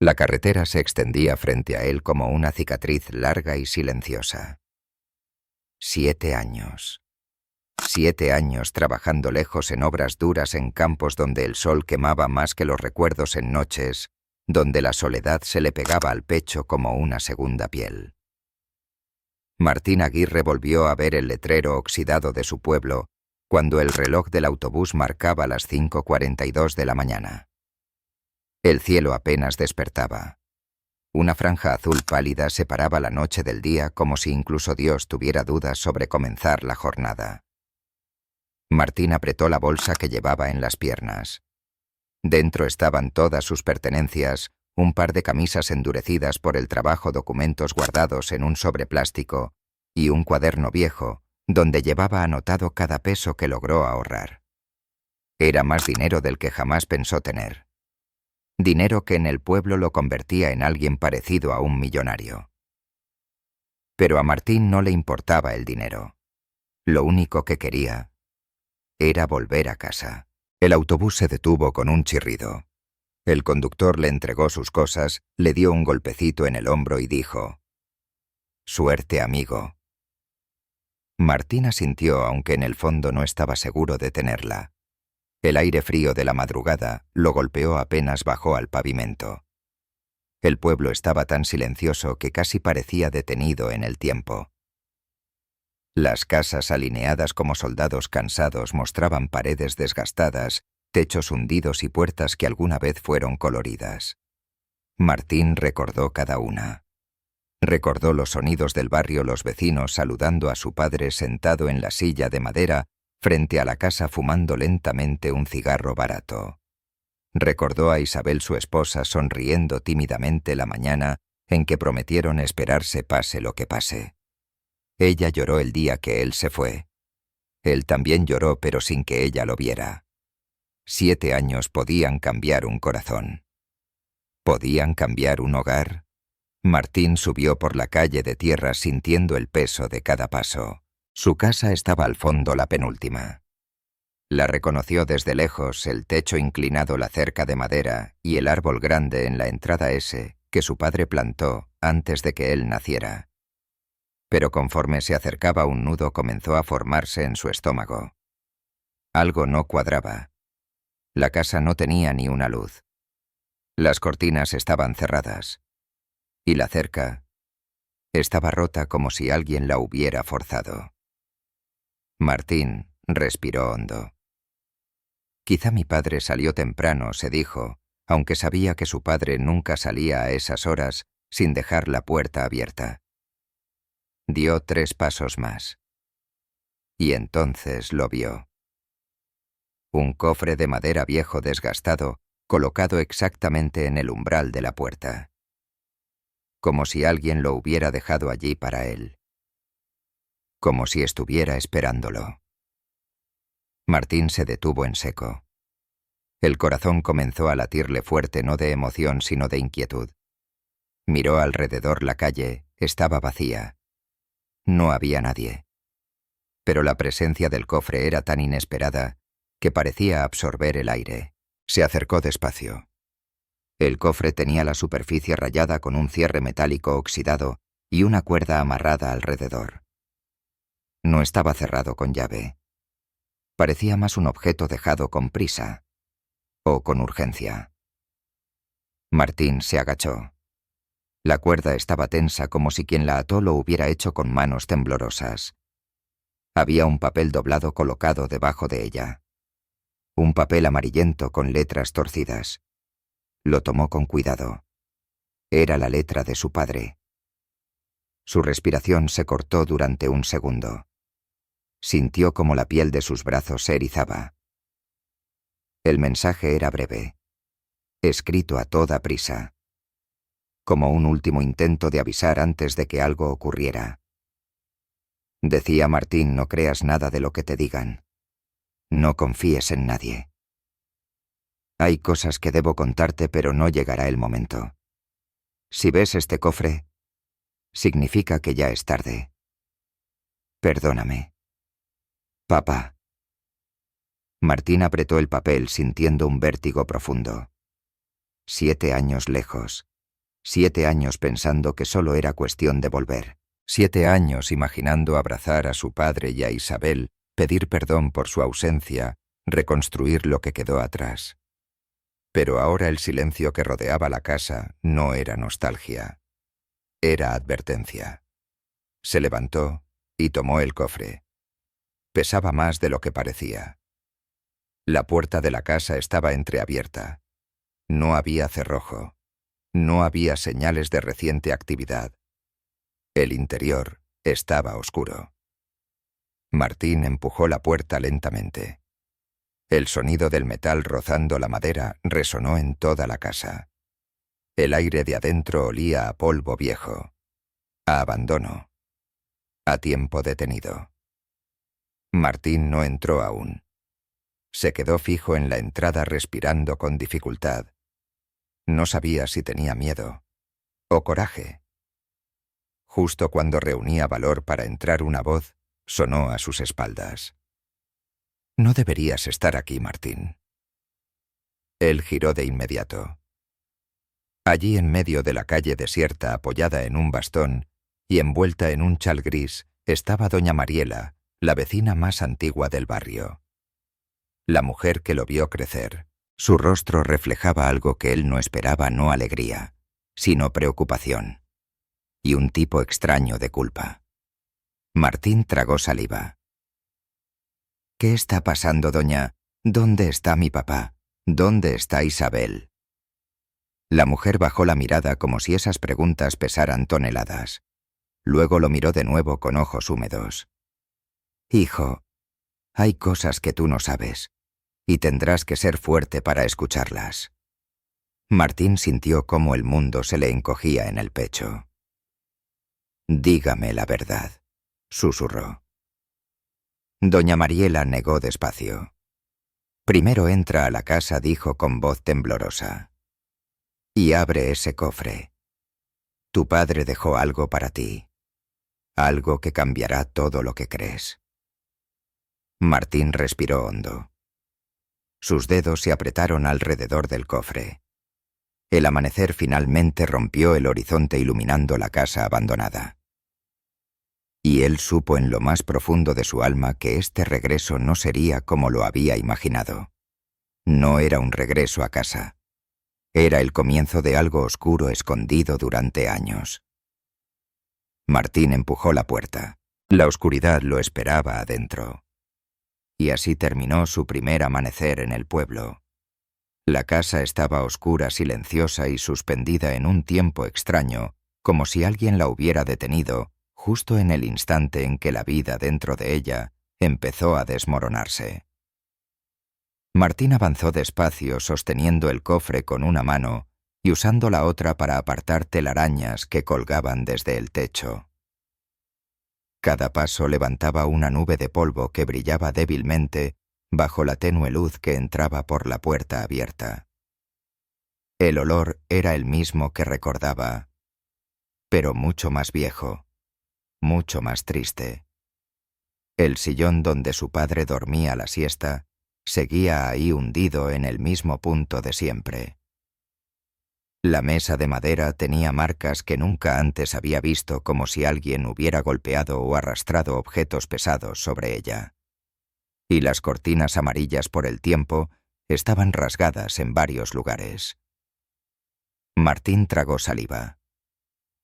La carretera se extendía frente a él como una cicatriz larga y silenciosa. 7 años. 7 años trabajando lejos en obras duras en campos donde el sol quemaba más que los recuerdos en noches, donde la soledad se le pegaba al pecho como una segunda piel. Martín Aguirre volvió a ver el letrero oxidado de su pueblo cuando el reloj del autobús marcaba las 5:42 de la mañana. El cielo apenas despertaba. Una franja azul pálida separaba la noche del día como si incluso Dios tuviera dudas sobre comenzar la jornada. Martín apretó la bolsa que llevaba en las piernas. Dentro estaban todas sus pertenencias, un par de camisas endurecidas por el trabajo, documentos guardados en un sobre plástico y un cuaderno viejo donde llevaba anotado cada peso que logró ahorrar. Era más dinero del que jamás pensó tener. Dinero que en el pueblo lo convertía en alguien parecido a un millonario. Pero a Martín no le importaba el dinero. Lo único que quería era volver a casa. El autobús se detuvo con un chirrido. El conductor le entregó sus cosas, le dio un golpecito en el hombro y dijo: «Suerte, amigo». Martín asintió, aunque en el fondo no estaba seguro de tenerla. El aire frío de la madrugada lo golpeó apenas bajó al pavimento. El pueblo estaba tan silencioso que casi parecía detenido en el tiempo. Las casas alineadas como soldados cansados mostraban paredes desgastadas, techos hundidos y puertas que alguna vez fueron coloridas. Martín recordó cada una. Recordó los sonidos del barrio, los vecinos saludando a su padre sentado en la silla de madera frente a la casa fumando lentamente un cigarro barato. Recordó a Isabel, su esposa, sonriendo tímidamente la mañana en que prometieron esperarse pase lo que pase. Ella lloró el día que él se fue. Él también lloró, pero sin que ella lo viera. 7 años podían cambiar un corazón. ¿Podían cambiar un hogar? Martín subió por la calle de tierra sintiendo el peso de cada paso. Su casa estaba al fondo, la penúltima. La reconoció desde lejos, el techo inclinado, la cerca de madera y el árbol grande en la entrada ese que su padre plantó antes de que él naciera. Pero conforme se acercaba un nudo comenzó a formarse en su estómago. Algo no cuadraba. La casa no tenía ni una luz. Las cortinas estaban cerradas. Y la cerca estaba rota como si alguien la hubiera forzado. Martín respiró hondo. Quizá mi padre salió temprano, se dijo, aunque sabía que su padre nunca salía a esas horas sin dejar la puerta abierta. Dio 3 pasos más. Y entonces lo vio. Un cofre de madera viejo desgastado, colocado exactamente en el umbral de la puerta. Como si alguien lo hubiera dejado allí para él. Como si estuviera esperándolo. Martín se detuvo en seco. El corazón comenzó a latirle fuerte, no de emoción sino de inquietud. Miró alrededor, la calle estaba vacía. No había nadie. Pero la presencia del cofre era tan inesperada que parecía absorber el aire. Se acercó despacio. El cofre tenía la superficie rayada con un cierre metálico oxidado y una cuerda amarrada alrededor. No estaba cerrado con llave. Parecía más un objeto dejado con prisa o con urgencia. Martín se agachó. La cuerda estaba tensa como si quien la ató lo hubiera hecho con manos temblorosas. Había un papel doblado colocado debajo de ella. Un papel amarillento con letras torcidas. Lo tomó con cuidado. Era la letra de su padre. Su respiración se cortó durante un segundo. Sintió como la piel de sus brazos se erizaba. El mensaje era breve, escrito a toda prisa, como un último intento de avisar antes de que algo ocurriera. Decía Martín: no creas nada de lo que te digan. No confíes en nadie. Hay cosas que debo contarte, pero no llegará el momento. Si ves este cofre, significa que ya es tarde. Perdóname. Papá. Martín apretó el papel sintiendo un vértigo profundo. 7 años lejos. 7 años pensando que solo era cuestión de volver. 7 años imaginando abrazar a su padre y a Isabel, pedir perdón por su ausencia, reconstruir lo que quedó atrás. Pero ahora el silencio que rodeaba la casa no era nostalgia. Era advertencia. Se levantó y tomó el cofre. Pesaba más de lo que parecía. La puerta de la casa estaba entreabierta. No había cerrojo. No había señales de reciente actividad. El interior estaba oscuro. Martín empujó la puerta lentamente. El sonido del metal rozando la madera resonó en toda la casa. El aire de adentro olía a polvo viejo, a abandono, a tiempo detenido. Martín no entró aún. Se quedó fijo en la entrada respirando con dificultad. No sabía si tenía miedo o coraje. Justo cuando reunía valor para entrar, una voz sonó a sus espaldas. «No deberías estar aquí, Martín». Él giró de inmediato. Allí en medio de la calle desierta, apoyada en un bastón y envuelta en un chal gris, estaba doña Mariela, la vecina más antigua del barrio. La mujer que lo vio crecer. Su rostro reflejaba algo que él no esperaba, no alegría, sino preocupación. Y un tipo extraño de culpa. Martín tragó saliva. «¿Qué está pasando, doña? ¿Dónde está mi papá? ¿Dónde está Isabel?» La mujer bajó la mirada como si esas preguntas pesaran toneladas. Luego lo miró de nuevo con ojos húmedos. «Hijo, hay cosas que tú no sabes, y tendrás que ser fuerte para escucharlas». Martín sintió cómo el mundo se le encogía en el pecho. «Dígame la verdad», susurró. Doña Mariela negó despacio. «Primero entra a la casa», dijo con voz temblorosa, «y abre ese cofre. Tu padre dejó algo para ti, algo que cambiará todo lo que crees». Martín respiró hondo. Sus dedos se apretaron alrededor del cofre. El amanecer finalmente rompió el horizonte iluminando la casa abandonada. Y él supo en lo más profundo de su alma que este regreso no sería como lo había imaginado. No era un regreso a casa. Era el comienzo de algo oscuro escondido durante años. Martín empujó la puerta. La oscuridad lo esperaba adentro. Y así terminó su primer amanecer en el pueblo. La casa estaba oscura, silenciosa y suspendida en un tiempo extraño, como si alguien la hubiera detenido justo en el instante en que la vida dentro de ella empezó a desmoronarse. Martín avanzó despacio, sosteniendo el cofre con una mano y usando la otra para apartar telarañas que colgaban desde el techo. Cada paso levantaba una nube de polvo que brillaba débilmente bajo la tenue luz que entraba por la puerta abierta. El olor era el mismo que recordaba, pero mucho más viejo, mucho más triste. El sillón donde su padre dormía la siesta seguía ahí hundido en el mismo punto de siempre. La mesa de madera tenía marcas que nunca antes había visto, como si alguien hubiera golpeado o arrastrado objetos pesados sobre ella. Y las cortinas amarillas por el tiempo estaban rasgadas en varios lugares. Martín tragó saliva.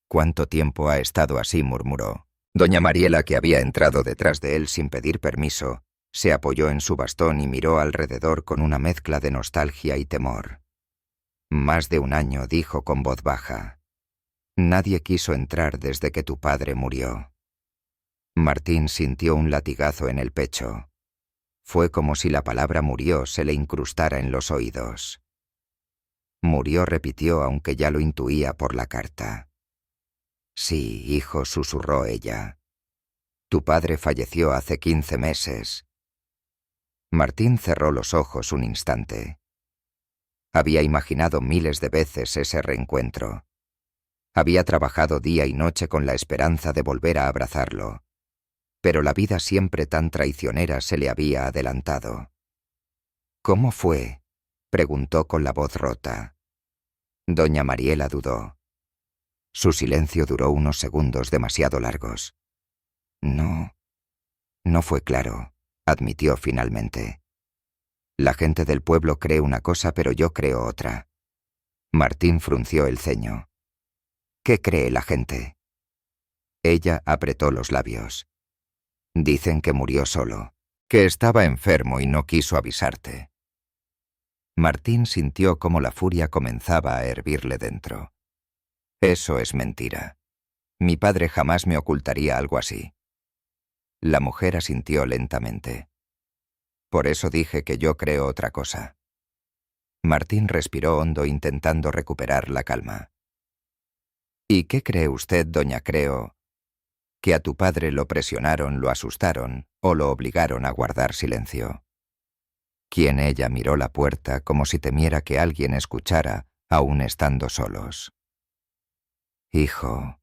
«¿Cuánto tiempo ha estado así?», murmuró. Doña Mariela, que había entrado detrás de él sin pedir permiso, se apoyó en su bastón y miró alrededor con una mezcla de nostalgia y temor. «Más de un año», dijo con voz baja. «Nadie quiso entrar desde que tu padre murió». Martín sintió un latigazo en el pecho. Fue como si la palabra «murió» se le incrustara en los oídos. «Murió», repitió, aunque ya lo intuía por la carta. «Sí, hijo», susurró ella. «Tu padre falleció hace 15 meses». Martín cerró los ojos un instante. Había imaginado miles de veces ese reencuentro. Había trabajado día y noche con la esperanza de volver a abrazarlo. Pero la vida, siempre tan traicionera, se le había adelantado. «¿Cómo fue?», preguntó con la voz rota. Doña Mariela dudó. Su silencio duró unos segundos demasiado largos. No fue claro, admitió finalmente. La gente del pueblo cree una cosa, pero yo creo otra. Martín frunció el ceño. ¿Qué cree la gente? Ella apretó los labios. Dicen que murió solo, que estaba enfermo y no quiso avisarte. Martín sintió cómo la furia comenzaba a hervirle dentro. Eso es mentira. Mi padre jamás me ocultaría algo así. La mujer asintió lentamente. Por eso dije que yo creo otra cosa. Martín respiró hondo intentando recuperar la calma. ¿Y qué cree usted, doña Creo? ¿Que a tu padre lo presionaron, lo asustaron o lo obligaron a guardar silencio? Quien ella miró la puerta como si temiera que alguien escuchara, aún estando solos. Hijo,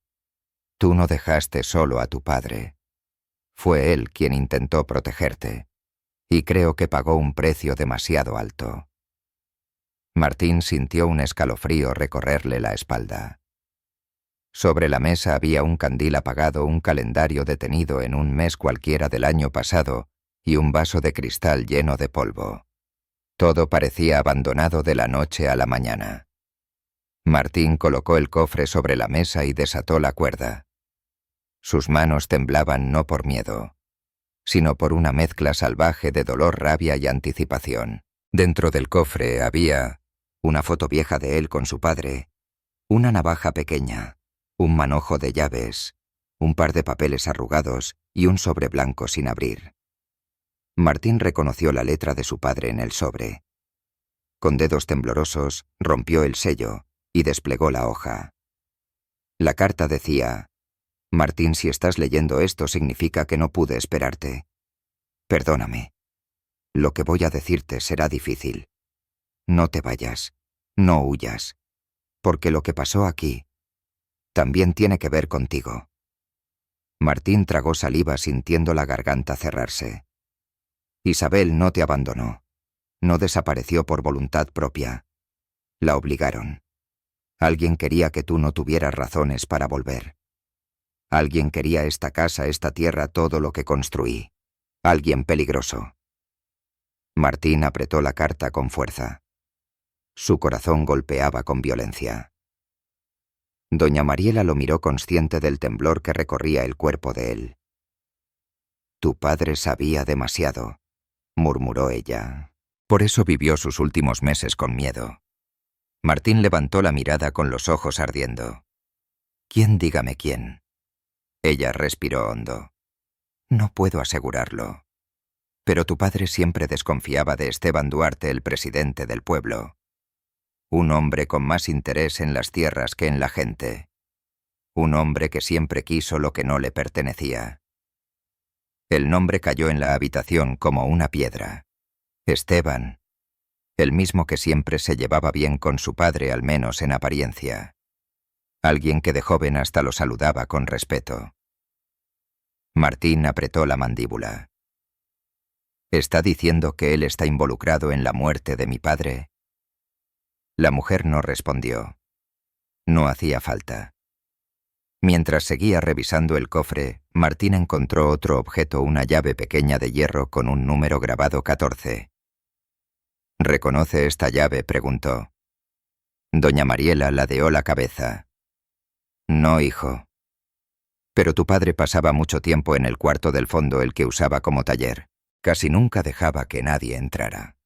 tú no dejaste solo a tu padre. Fue él quien intentó protegerte, y creo que pagó un precio demasiado alto. Martín sintió un escalofrío recorrerle la espalda. Sobre la mesa había un candil apagado, un calendario detenido en un mes cualquiera del año pasado y un vaso de cristal lleno de polvo. Todo parecía abandonado de la noche a la mañana. Martín colocó el cofre sobre la mesa y desató la cuerda. Sus manos temblaban no por miedo, sino por una mezcla salvaje de dolor, rabia y anticipación. Dentro del cofre había una foto vieja de él con su padre, una navaja pequeña, un manojo de llaves, un par de papeles arrugados y un sobre blanco sin abrir. Martín reconoció la letra de su padre en el sobre. Con dedos temblorosos, rompió el sello y desplegó la hoja. La carta decía: Martín, si estás leyendo esto significa que no pude esperarte. Perdóname. Lo que voy a decirte será difícil. No te vayas, no huyas, porque lo que pasó aquí también tiene que ver contigo. Martín tragó saliva sintiendo la garganta cerrarse. Isabel no te abandonó. No desapareció por voluntad propia. La obligaron. Alguien quería que tú no tuvieras razones para volver. Alguien quería esta casa, esta tierra, todo lo que construí. Alguien peligroso. Martín apretó la carta con fuerza. Su corazón golpeaba con violencia. Doña Mariela lo miró consciente del temblor que recorría el cuerpo de él. Tu padre sabía demasiado, murmuró ella. Por eso vivió sus últimos meses con miedo. Martín levantó la mirada con los ojos ardiendo. ¿Quién? Dígame quién. Ella respiró hondo. No puedo asegurarlo. Pero tu padre siempre desconfiaba de Esteban Duarte, el presidente del pueblo. Un hombre con más interés en las tierras que en la gente. Un hombre que siempre quiso lo que no le pertenecía. El nombre cayó en la habitación como una piedra. Esteban, el mismo que siempre se llevaba bien con su padre, al menos en apariencia. Alguien que de joven hasta lo saludaba con respeto. Martín apretó la mandíbula. ¿Está diciendo que él está involucrado en la muerte de mi padre? La mujer no respondió. No hacía falta. Mientras seguía revisando el cofre, Martín encontró otro objeto, una llave pequeña de hierro con un número grabado 14. ¿Reconoce esta llave?, preguntó. Doña Mariela ladeó la cabeza. No, hijo. Pero tu padre pasaba mucho tiempo en el cuarto del fondo, el que usaba como taller. Casi nunca dejaba que nadie entrara.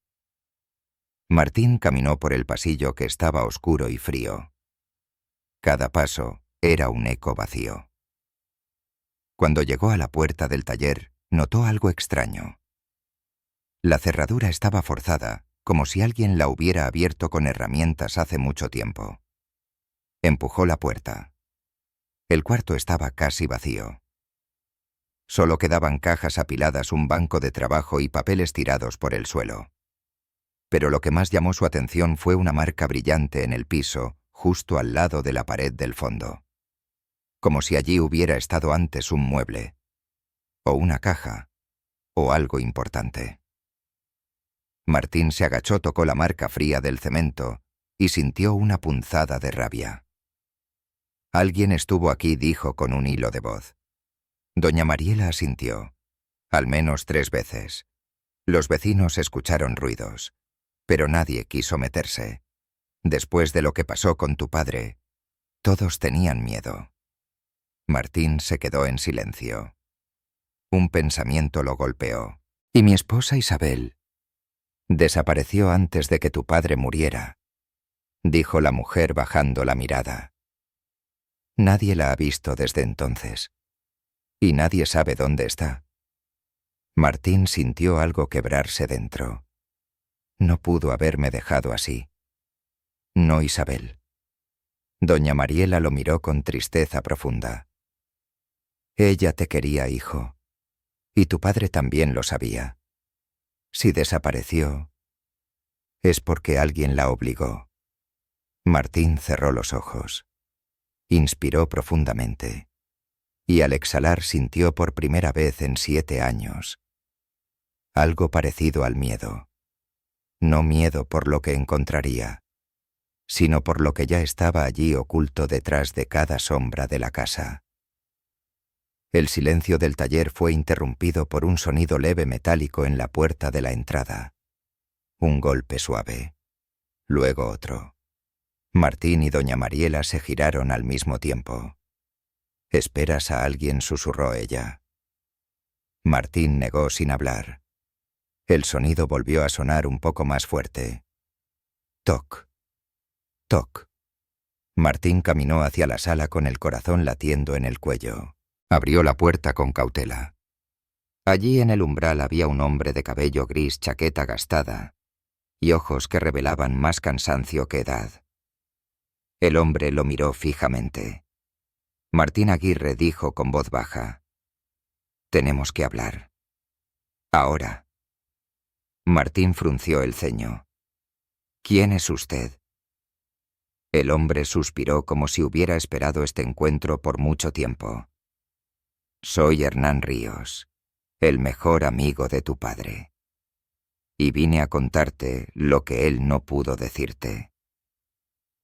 Martín caminó por el pasillo, que estaba oscuro y frío. Cada paso era un eco vacío. Cuando llegó a la puerta del taller, notó algo extraño. La cerradura estaba forzada, como si alguien la hubiera abierto con herramientas hace mucho tiempo. Empujó la puerta. El cuarto estaba casi vacío. Solo quedaban cajas apiladas, un banco de trabajo y papeles tirados por el suelo. Pero lo que más llamó su atención fue una marca brillante en el piso, justo al lado de la pared del fondo. Como si allí hubiera estado antes un mueble, o una caja, o algo importante. Martín se agachó, tocó la marca fría del cemento y sintió una punzada de rabia. Alguien estuvo aquí, dijo con un hilo de voz. Doña Mariela asintió, al menos 3 veces. Los vecinos escucharon ruidos, pero nadie quiso meterse. Después de lo que pasó con tu padre, todos tenían miedo. Martín se quedó en silencio. Un pensamiento lo golpeó. ¿Y mi esposa Isabel? Desapareció antes de que tu padre muriera, dijo la mujer bajando la mirada. Nadie la ha visto desde entonces. Y nadie sabe dónde está. Martín sintió algo quebrarse dentro. No pudo haberme dejado así. No, Isabel. Doña Mariela lo miró con tristeza profunda. Ella te quería, hijo. Y tu padre también lo sabía. Si desapareció, es porque alguien la obligó. Martín cerró los ojos. Inspiró profundamente. Y al exhalar sintió por primera vez en 7 años algo parecido al miedo. No miedo por lo que encontraría, sino por lo que ya estaba allí oculto detrás de cada sombra de la casa. El silencio del taller fue interrumpido por un sonido leve metálico en la puerta de la entrada. Un golpe suave. Luego otro. Martín y doña Mariela se giraron al mismo tiempo. «¿Esperas a alguien?», susurró ella. Martín negó sin hablar. El sonido volvió a sonar un poco más fuerte. Toc. Toc. Martín caminó hacia la sala con el corazón latiendo en el cuello. Abrió la puerta con cautela. Allí en el umbral había un hombre de cabello gris, chaqueta gastada y ojos que revelaban más cansancio que edad. El hombre lo miró fijamente. Martín Aguirre dijo con voz baja: «Tenemos que hablar. Ahora». Martín frunció el ceño. «¿Quién es usted?». El hombre suspiró como si hubiera esperado este encuentro por mucho tiempo. «Soy Hernán Ríos, el mejor amigo de tu padre. Y vine a contarte lo que él no pudo decirte».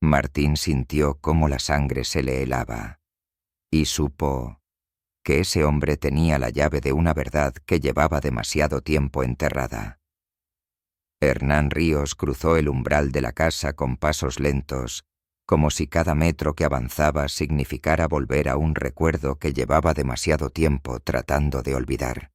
Martín sintió cómo la sangre se le helaba y supo que ese hombre tenía la llave de una verdad que llevaba demasiado tiempo enterrada. Hernán Ríos cruzó el umbral de la casa con pasos lentos, como si cada metro que avanzaba significara volver a un recuerdo que llevaba demasiado tiempo tratando de olvidar.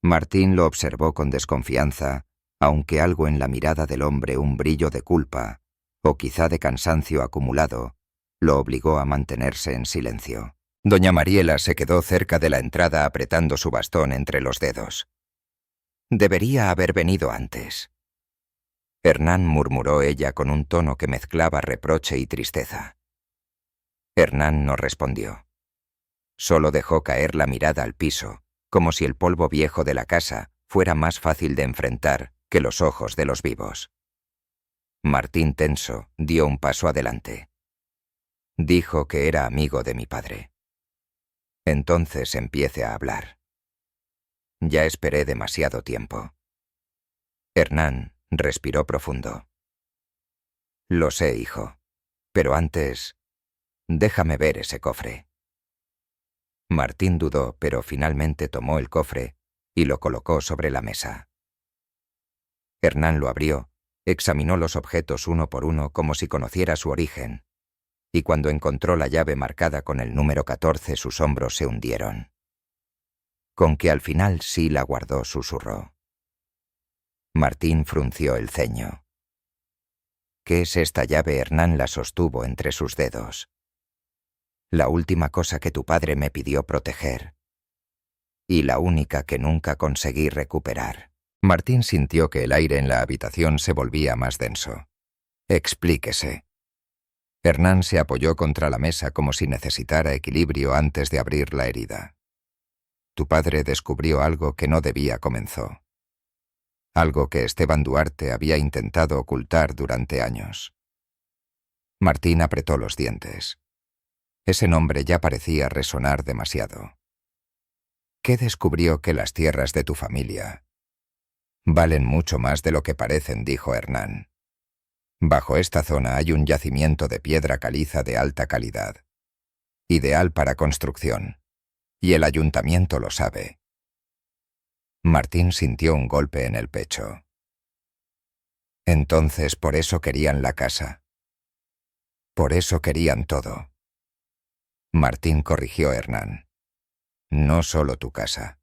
Martín lo observó con desconfianza, aunque algo en la mirada del hombre, un brillo de culpa, o quizá de cansancio acumulado, lo obligó a mantenerse en silencio. Doña Mariela se quedó cerca de la entrada apretando su bastón entre los dedos. «Debería haber venido antes». Hernán, murmuró ella con un tono que mezclaba reproche y tristeza. Hernán no respondió. Solo dejó caer la mirada al piso, como si el polvo viejo de la casa fuera más fácil de enfrentar que los ojos de los vivos. Martín, tenso, dio un paso adelante. Dijo que era amigo de mi padre. Entonces empiece a hablar. Ya esperé demasiado tiempo. Hernán respiró profundo. Lo sé, hijo, pero antes, déjame ver ese cofre. Martín dudó, pero finalmente tomó el cofre y lo colocó sobre la mesa. Hernán lo abrió, examinó los objetos uno por uno como si conociera su origen, y cuando encontró la llave marcada con el número 14 sus hombros se hundieron. Con que al final sí la guardó, susurró. Martín frunció el ceño. ¿Qué es esta llave? Hernán la sostuvo entre sus dedos. La última cosa que tu padre me pidió proteger. Y la única que nunca conseguí recuperar. Martín sintió que el aire en la habitación se volvía más denso. Explíquese. Hernán se apoyó contra la mesa como si necesitara equilibrio antes de abrir la herida. Tu padre descubrió algo que no debía, comenzó. Algo que Esteban Duarte había intentado ocultar durante años. Martín apretó los dientes. Ese nombre ya parecía resonar demasiado. ¿Qué descubrió? Que las tierras de tu familia valen mucho más de lo que parecen, dijo Hernán. Bajo esta zona hay un yacimiento de piedra caliza de alta calidad. Ideal para construcción. Y el ayuntamiento lo sabe. Martín sintió un golpe en el pecho. Entonces por eso querían la casa. Por eso querían todo. Martín corrigió a Hernán. No solo tu casa.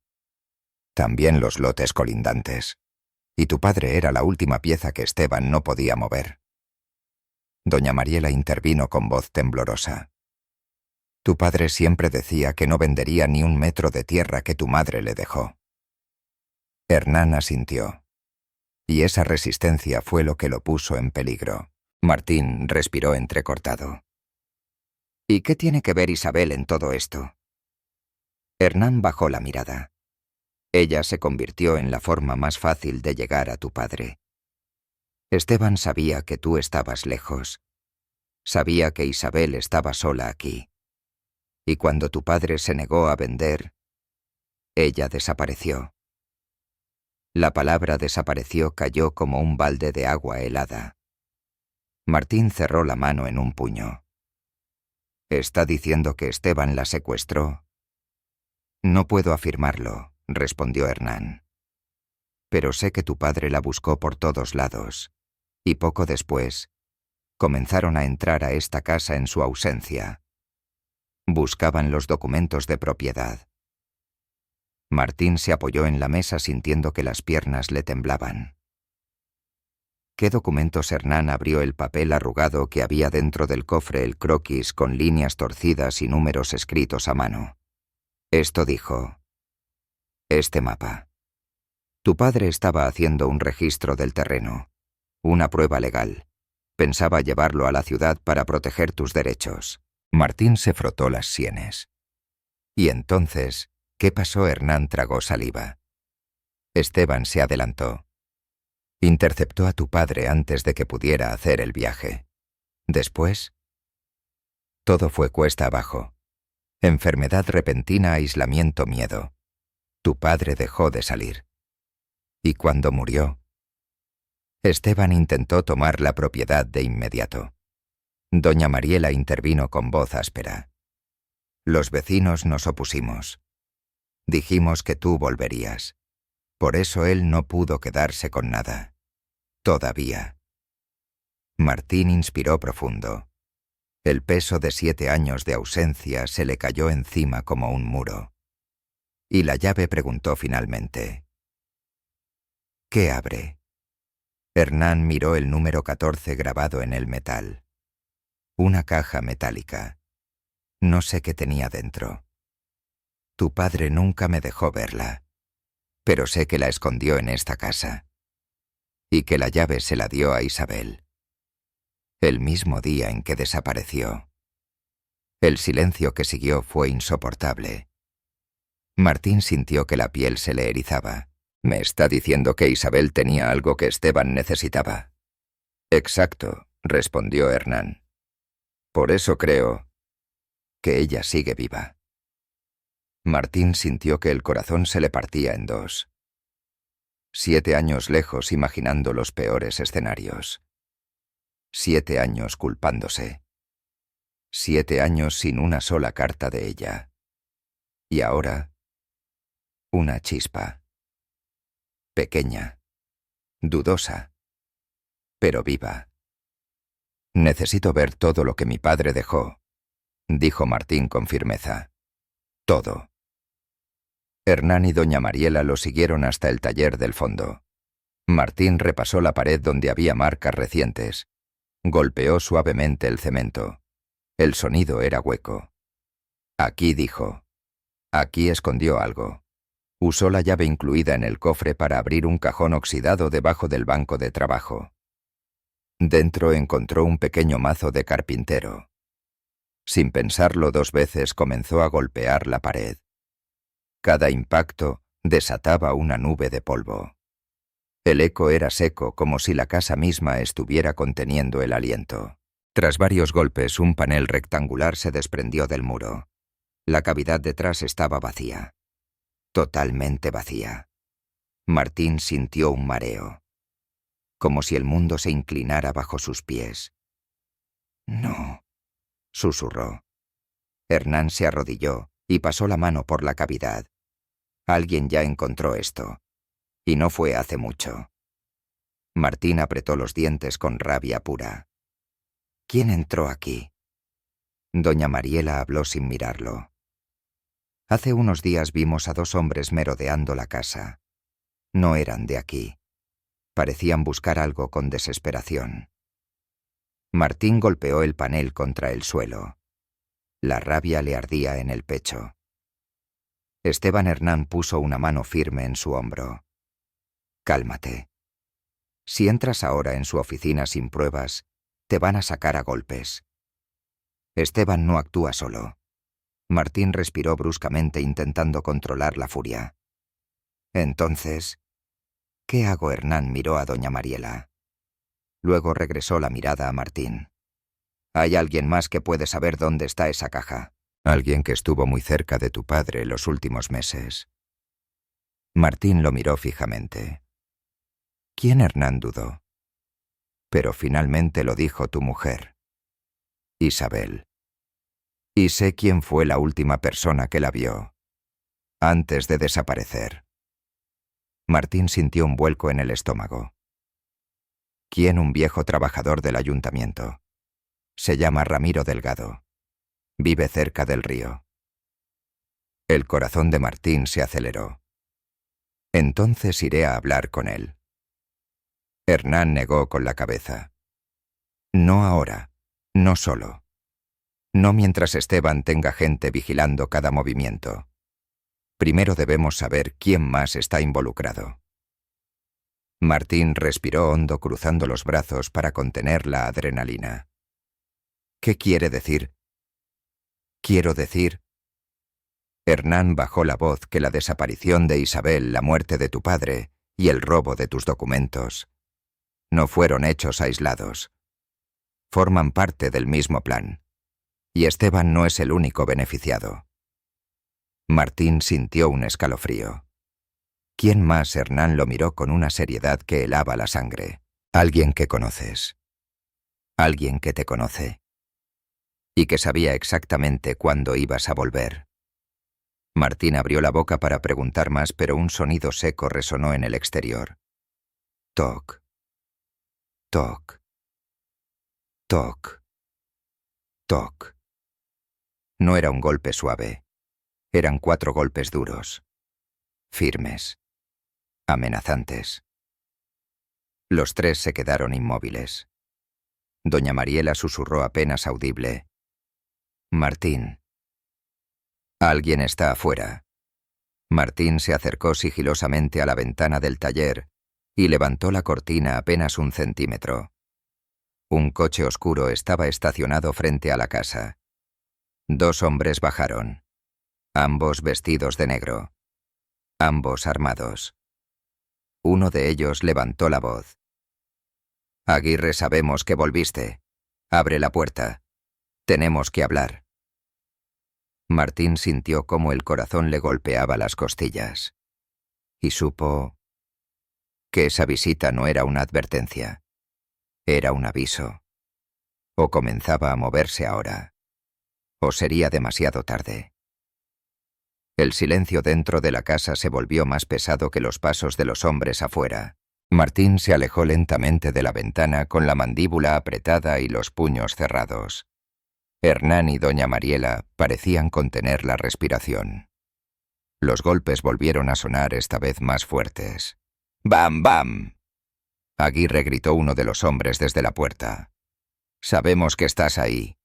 También los lotes colindantes. Y tu padre era la última pieza que Esteban no podía mover. Doña Mariela intervino con voz temblorosa. Tu padre siempre decía que no vendería ni un metro de tierra que tu madre le dejó. Hernán asintió. Y esa resistencia fue lo que lo puso en peligro. Martín respiró entrecortado. ¿Y qué tiene que ver Isabel en todo esto? Hernán bajó la mirada. Ella se convirtió en la forma más fácil de llegar a tu padre. Esteban sabía que tú estabas lejos. Sabía que Isabel estaba sola aquí. Y cuando tu padre se negó a vender, ella desapareció. La palabra desapareció cayó como un balde de agua helada. Martín cerró la mano en un puño. ¿Está diciendo que Esteban la secuestró? No puedo afirmarlo, respondió Hernán. Pero sé que tu padre la buscó por todos lados, y poco después comenzaron a entrar a esta casa en su ausencia. Buscaban los documentos de propiedad. Martín se apoyó en la mesa sintiendo que las piernas le temblaban. ¿Qué documentos? Hernán abrió el papel arrugado que había dentro del cofre, el croquis con líneas torcidas y números escritos a mano. Esto dijo: este mapa. Tu padre estaba haciendo un registro del terreno, una prueba legal. Pensaba llevarlo a la ciudad para proteger tus derechos. Martín se frotó las sienes. Y entonces, ¿qué pasó? Hernán tragó saliva. Esteban se adelantó. Interceptó a tu padre antes de que pudiera hacer el viaje. Después, todo fue cuesta abajo. Enfermedad repentina, aislamiento, miedo. Tu padre dejó de salir. Y cuando murió, Esteban intentó tomar la propiedad de inmediato. Doña Mariela intervino con voz áspera. Los vecinos nos opusimos. Dijimos que tú volverías. Por eso él no pudo quedarse con nada. Todavía. Martín inspiró profundo. El peso de 7 años de ausencia se le cayó encima como un muro. Y la llave preguntó finalmente: ¿qué abre? Hernán miró el número 14 grabado en el metal. Una caja metálica. No sé qué tenía dentro. Tu padre nunca me dejó verla, pero sé que la escondió en esta casa. Y que la llave se la dio a Isabel. El mismo día en que desapareció. El silencio que siguió fue insoportable. Martín sintió que la piel se le erizaba. ¿Me está diciendo que Isabel tenía algo que Esteban necesitaba? Exacto, respondió Hernán. Por eso creo que ella sigue viva. Martín sintió que el corazón se le partía en dos. 7 años lejos imaginando los peores escenarios. 7 años culpándose. 7 años sin una sola carta de ella. Y ahora, una chispa. Pequeña. Dudosa. Pero viva. Necesito ver todo lo que mi padre dejó, dijo Martín con firmeza. Todo. Hernán y doña Mariela lo siguieron hasta el taller del fondo. Martín repasó la pared donde había marcas recientes. Golpeó suavemente el cemento. El sonido era hueco. Aquí, dijo. Aquí escondió algo. Usó la llave incluida en el cofre para abrir un cajón oxidado debajo del banco de trabajo. Dentro encontró un pequeño mazo de carpintero. Sin pensarlo 2 veces comenzó a golpear la pared. Cada impacto desataba una nube de polvo. El eco era seco, como si la casa misma estuviera conteniendo el aliento. Tras varios golpes, un panel rectangular se desprendió del muro. La cavidad detrás estaba vacía. Totalmente vacía. Martín sintió un mareo. Como si el mundo se inclinara bajo sus pies. No, susurró. Hernán se arrodilló y pasó la mano por la cavidad. Alguien ya encontró esto. Y no fue hace mucho. Martín apretó los dientes con rabia pura. ¿Quién entró aquí? Doña Mariela habló sin mirarlo. Hace unos días vimos a 2 hombres merodeando la casa. No eran de aquí. Parecían buscar algo con desesperación. Martín golpeó el panel contra el suelo. La rabia le ardía en el pecho. Esteban Hernán puso una mano firme en su hombro. Cálmate. Si entras ahora en su oficina sin pruebas, te van a sacar a golpes. Esteban no actúa solo. Martín respiró bruscamente intentando controlar la furia. Entonces, ¿qué hago? Hernán miró a doña Mariela. Luego regresó la mirada a Martín. ¿Hay alguien más que puede saber dónde está esa caja? Alguien que estuvo muy cerca de tu padre los últimos meses. Martín lo miró fijamente. ¿Quién? Hernán dudó. Pero finalmente lo dijo tu mujer. Isabel. Y sé quién fue la última persona que la vio. Antes de desaparecer. Martín sintió un vuelco en el estómago. ¿Quién? Un viejo trabajador del ayuntamiento. Se llama Ramiro Delgado. Vive cerca del río. El corazón de Martín se aceleró. Entonces iré a hablar con él. Hernán negó con la cabeza. No ahora, no solo. No mientras Esteban tenga gente vigilando cada movimiento. Primero debemos saber quién más está involucrado. Martín respiró hondo cruzando los brazos para contener la adrenalina. ¿Qué quiere decir? Quiero decir... Hernán bajó la voz que la desaparición de Isabel, la muerte de tu padre y el robo de tus documentos no fueron hechos aislados. Forman parte del mismo plan. Y Esteban no es el único beneficiado. Martín sintió un escalofrío. ¿Quién más? Hernán lo miró con una seriedad que helaba la sangre. Alguien que conoces. Alguien que te conoce. Y que sabía exactamente cuándo ibas a volver. Martín abrió la boca para preguntar más, pero un sonido seco resonó en el exterior. Toc. Toc. Toc. Toc. No era un golpe suave. Eran 4 golpes duros. Firmes. Amenazantes. Los 3 se quedaron inmóviles. Doña Mariela susurró apenas audible. Martín. Alguien está afuera. Martín se acercó sigilosamente a la ventana del taller y levantó la cortina apenas 1 centímetro. Un coche oscuro estaba estacionado frente a la casa. 2 hombres bajaron. Ambos vestidos de negro. Ambos armados. Uno de ellos levantó la voz. Aguirre, sabemos que volviste. Abre la puerta. Tenemos que hablar. Martín sintió cómo el corazón le golpeaba las costillas. Y supo que esa visita no era una advertencia. Era un aviso. O comenzaba a moverse ahora. O sería demasiado tarde. El silencio dentro de la casa se volvió más pesado que los pasos de los hombres afuera. Martín se alejó lentamente de la ventana con la mandíbula apretada y los puños cerrados. Hernán y doña Mariela parecían contener la respiración. Los golpes volvieron a sonar esta vez más fuertes. ¡Bam, bam! Aguirre, gritó uno de los hombres desde la puerta. Sabemos que estás ahí.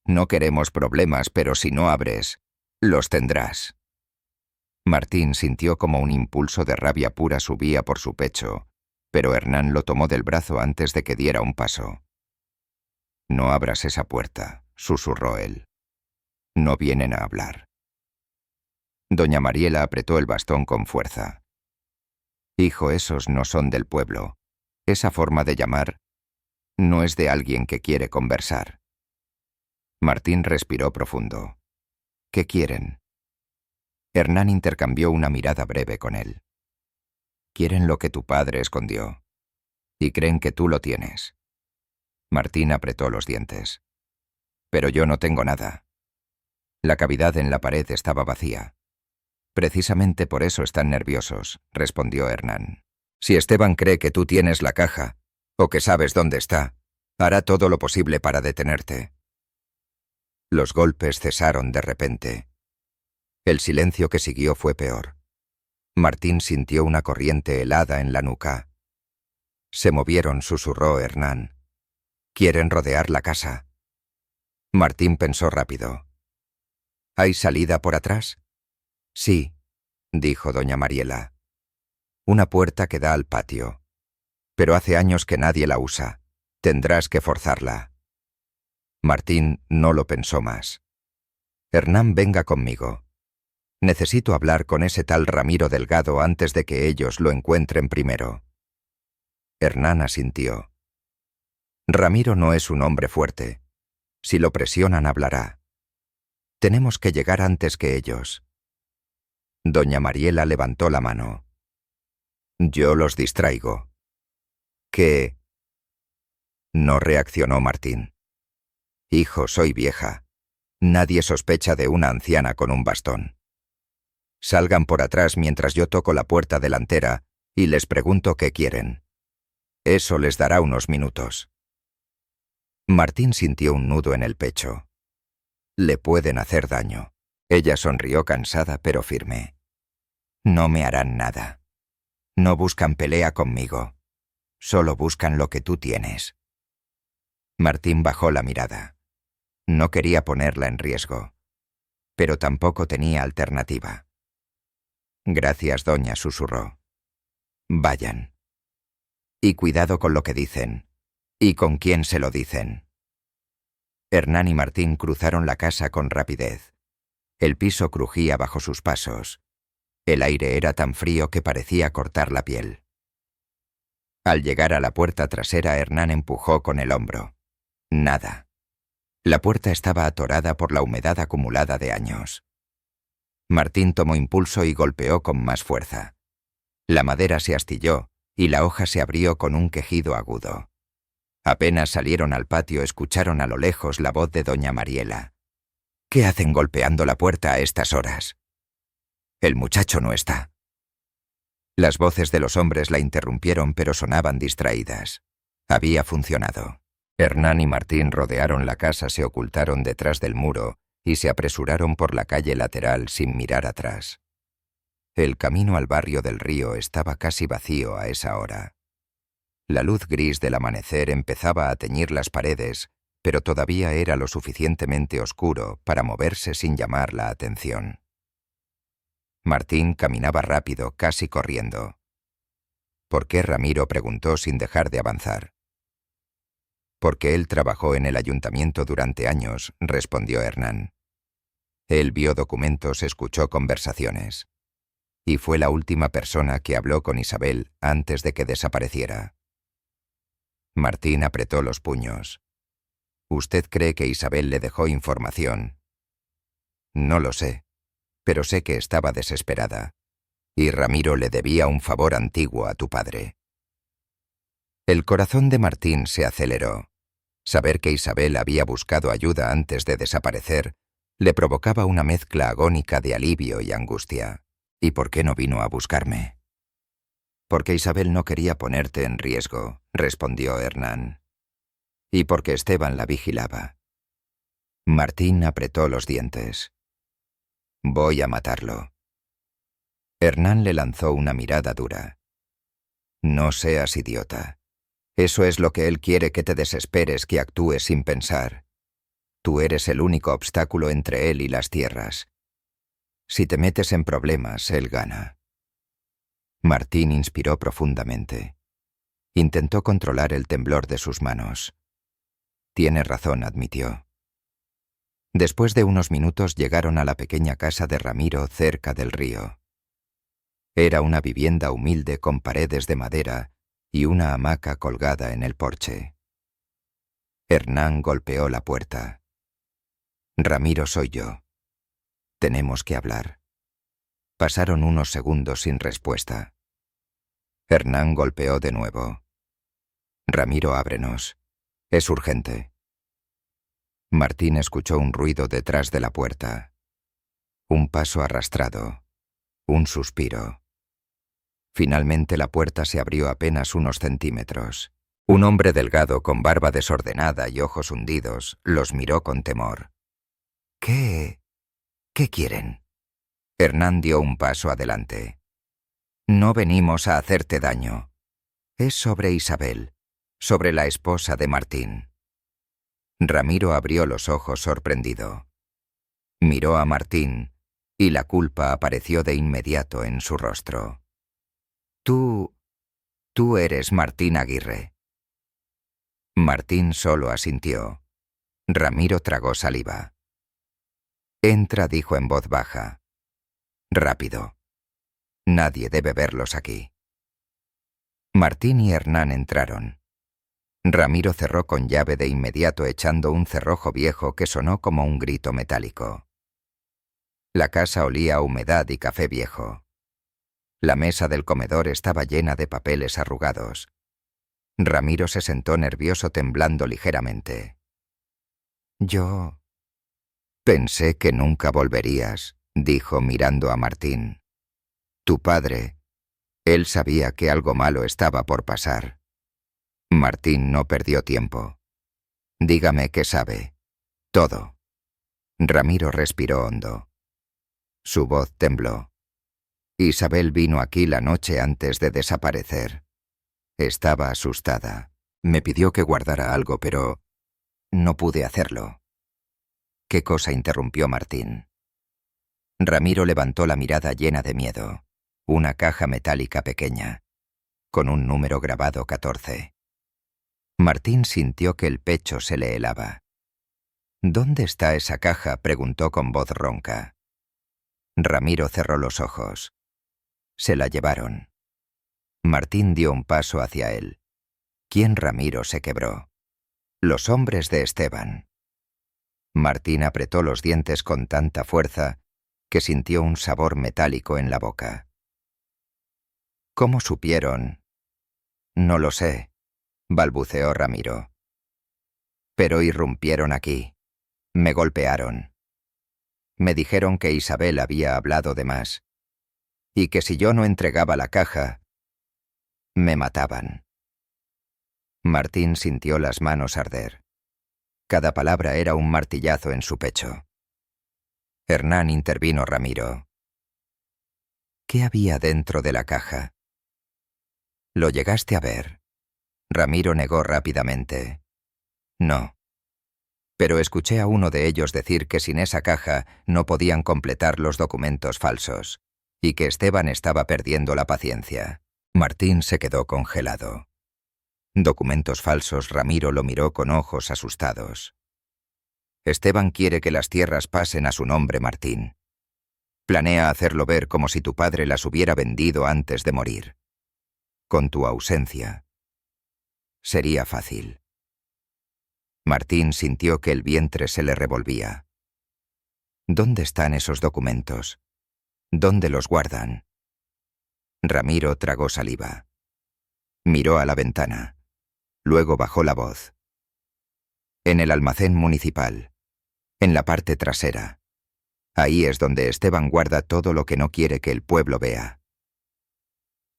No queremos problemas, pero si no abres, los tendrás. Martín sintió como un impulso de rabia pura subía por su pecho, pero Hernán lo tomó del brazo antes de que diera un paso. No abras esa puerta, susurró él. No vienen a hablar. Doña Mariela apretó el bastón con fuerza. Hijo, esos no son del pueblo. Esa forma de llamar no es de alguien que quiere conversar. Martín respiró profundo. ¿Qué quieren? Hernán intercambió una mirada breve con él. Quieren lo que tu padre escondió. Y creen que tú lo tienes. Martín apretó los dientes. Pero yo no tengo nada. La cavidad en la pared estaba vacía. Precisamente por eso están nerviosos, respondió Hernán. Si Esteban cree que tú tienes la caja, o que sabes dónde está, hará todo lo posible para detenerte. Los golpes cesaron de repente. El silencio que siguió fue peor. Martín sintió una corriente helada en la nuca. Se movieron, susurró Hernán. Quieren rodear la casa. Martín pensó rápido. ¿Hay salida por atrás? Sí, dijo doña Mariela. Una puerta que da al patio. Pero hace años que nadie la usa. Tendrás que forzarla. Martín no lo pensó más. Hernán, venga conmigo. Necesito hablar con ese tal Ramiro Delgado antes de que ellos lo encuentren primero. Hernán asintió. Ramiro no es un hombre fuerte. Si lo presionan, hablará. Tenemos que llegar antes que ellos. Doña Mariela levantó la mano. Yo los distraigo. ¿Qué? No reaccionó Martín. Hijo, soy vieja. Nadie sospecha de una anciana con un bastón. Salgan por atrás mientras yo toco la puerta delantera y les pregunto qué quieren. Eso les dará unos minutos. Martín sintió un nudo en el pecho. Le pueden hacer daño. Ella sonrió cansada pero firme. No me harán nada. No buscan pelea conmigo. Solo buscan lo que tú tienes. Martín bajó la mirada. No quería ponerla en riesgo, pero tampoco tenía alternativa. Gracias, doña, susurró. Vayan. Y cuidado con lo que dicen, y con quién se lo dicen. Hernán y Martín cruzaron la casa con rapidez. El piso crujía bajo sus pasos. El aire era tan frío que parecía cortar la piel. Al llegar a la puerta trasera, Hernán empujó con el hombro. Nada. La puerta estaba atorada por la humedad acumulada de años. Martín tomó impulso y golpeó con más fuerza. La madera se astilló y la hoja se abrió con un quejido agudo. Apenas salieron al patio, escucharon a lo lejos la voz de doña Mariela. ¿Qué hacen golpeando la puerta a estas horas? El muchacho no está. Las voces de los hombres la interrumpieron, pero sonaban distraídas. Había funcionado. Hernán y Martín rodearon la casa, se ocultaron detrás del muro y se apresuraron por la calle lateral sin mirar atrás. El camino al barrio del Río estaba casi vacío a esa hora. La luz gris del amanecer empezaba a teñir las paredes, pero todavía era lo suficientemente oscuro para moverse sin llamar la atención. Martín caminaba rápido, casi corriendo. ¿Por qué Ramiro?, preguntó sin dejar de avanzar. Porque él trabajó en el ayuntamiento durante años, respondió Hernán. Él vio documentos, escuchó conversaciones. Y fue la última persona que habló con Isabel antes de que desapareciera. Martín apretó los puños. ¿Usted cree que Isabel le dejó información? No lo sé, pero sé que estaba desesperada. Y Ramiro le debía un favor antiguo a tu padre. El corazón de Martín se aceleró. Saber que Isabel había buscado ayuda antes de desaparecer le provocaba una mezcla agónica de alivio y angustia. ¿Y por qué no vino a buscarme? Porque Isabel no quería ponerte en riesgo, respondió Hernán. Y porque Esteban la vigilaba. Martín apretó los dientes. Voy a matarlo. Hernán le lanzó una mirada dura. No seas idiota. Eso es lo que él quiere, que te desesperes, que actúes sin pensar. Tú eres el único obstáculo entre él y las tierras. Si te metes en problemas, él gana. Martín inspiró profundamente. Intentó controlar el temblor de sus manos. Tiene razón, admitió. Después de unos minutos llegaron a la pequeña casa de Ramiro cerca del río. Era una vivienda humilde con paredes de madera y una hamaca colgada en el porche. Hernán golpeó la puerta. Ramiro, soy yo. Tenemos que hablar. Pasaron unos segundos sin respuesta. Hernán golpeó de nuevo. Ramiro, ábrenos. Es urgente. Martín escuchó un ruido detrás de la puerta. Un paso arrastrado. Un suspiro. Finalmente la puerta se abrió apenas unos centímetros. Un hombre delgado con barba desordenada y ojos hundidos los miró con temor. ¿Qué quieren? Hernán dio un paso adelante. No venimos a hacerte daño. Es sobre Isabel, sobre la esposa de Martín. Ramiro abrió los ojos sorprendido. Miró a Martín y la culpa apareció de inmediato en su rostro. Tú eres Martín Aguirre. Martín solo asintió. Ramiro tragó saliva. Entra, dijo en voz baja. Rápido. Nadie debe verlos aquí. Martín y Hernán entraron. Ramiro cerró con llave de inmediato echando un cerrojo viejo que sonó como un grito metálico. La casa olía a humedad y café viejo. La mesa del comedor estaba llena de papeles arrugados. Ramiro se sentó nervioso temblando ligeramente. Yo pensé que nunca volverías, dijo mirando a Martín. Tu padre, él sabía que algo malo estaba por pasar. Martín no perdió tiempo. Dígame qué sabe. Todo. Ramiro respiró hondo. Su voz tembló. Isabel vino aquí la noche antes de desaparecer. Estaba asustada. Me pidió que guardara algo, pero no pude hacerlo. ¿Qué cosa?, interrumpió Martín. Ramiro levantó la mirada llena de miedo. Una caja metálica pequeña, con un número grabado 14. Martín sintió que el pecho se le helaba. ¿Dónde está esa caja?, preguntó con voz ronca. Ramiro cerró los ojos. Se la llevaron. Martín dio un paso hacia él. ¿Quién? Ramiro se quebró. Los hombres de Esteban. Martín apretó los dientes con tanta fuerza que sintió un sabor metálico en la boca. ¿Cómo supieron? No lo sé, balbuceó Ramiro. Pero irrumpieron aquí. Me golpearon. Me dijeron que Isabel había hablado de más. Y que si yo no entregaba la caja, me mataban. Martín sintió las manos arder. Cada palabra era un martillazo en su pecho. Hernán intervino. Ramiro. ¿Qué había dentro de la caja? ¿Lo llegaste a ver? Ramiro negó rápidamente. No. Pero escuché a uno de ellos decir que sin esa caja no podían completar los documentos falsos, y que Esteban estaba perdiendo la paciencia. Martín se quedó congelado. ¿Documentos falsos? Ramiro lo miró con ojos asustados. Esteban quiere que las tierras pasen a su nombre, Martín. Planea hacerlo ver como si tu padre las hubiera vendido antes de morir. Con tu ausencia. Sería fácil. Martín sintió que el vientre se le revolvía. ¿Dónde están esos documentos? ¿Dónde los guardan? Ramiro tragó saliva. Miró a la ventana. Luego bajó la voz. En el almacén municipal. En la parte trasera. Ahí es donde Esteban guarda todo lo que no quiere que el pueblo vea.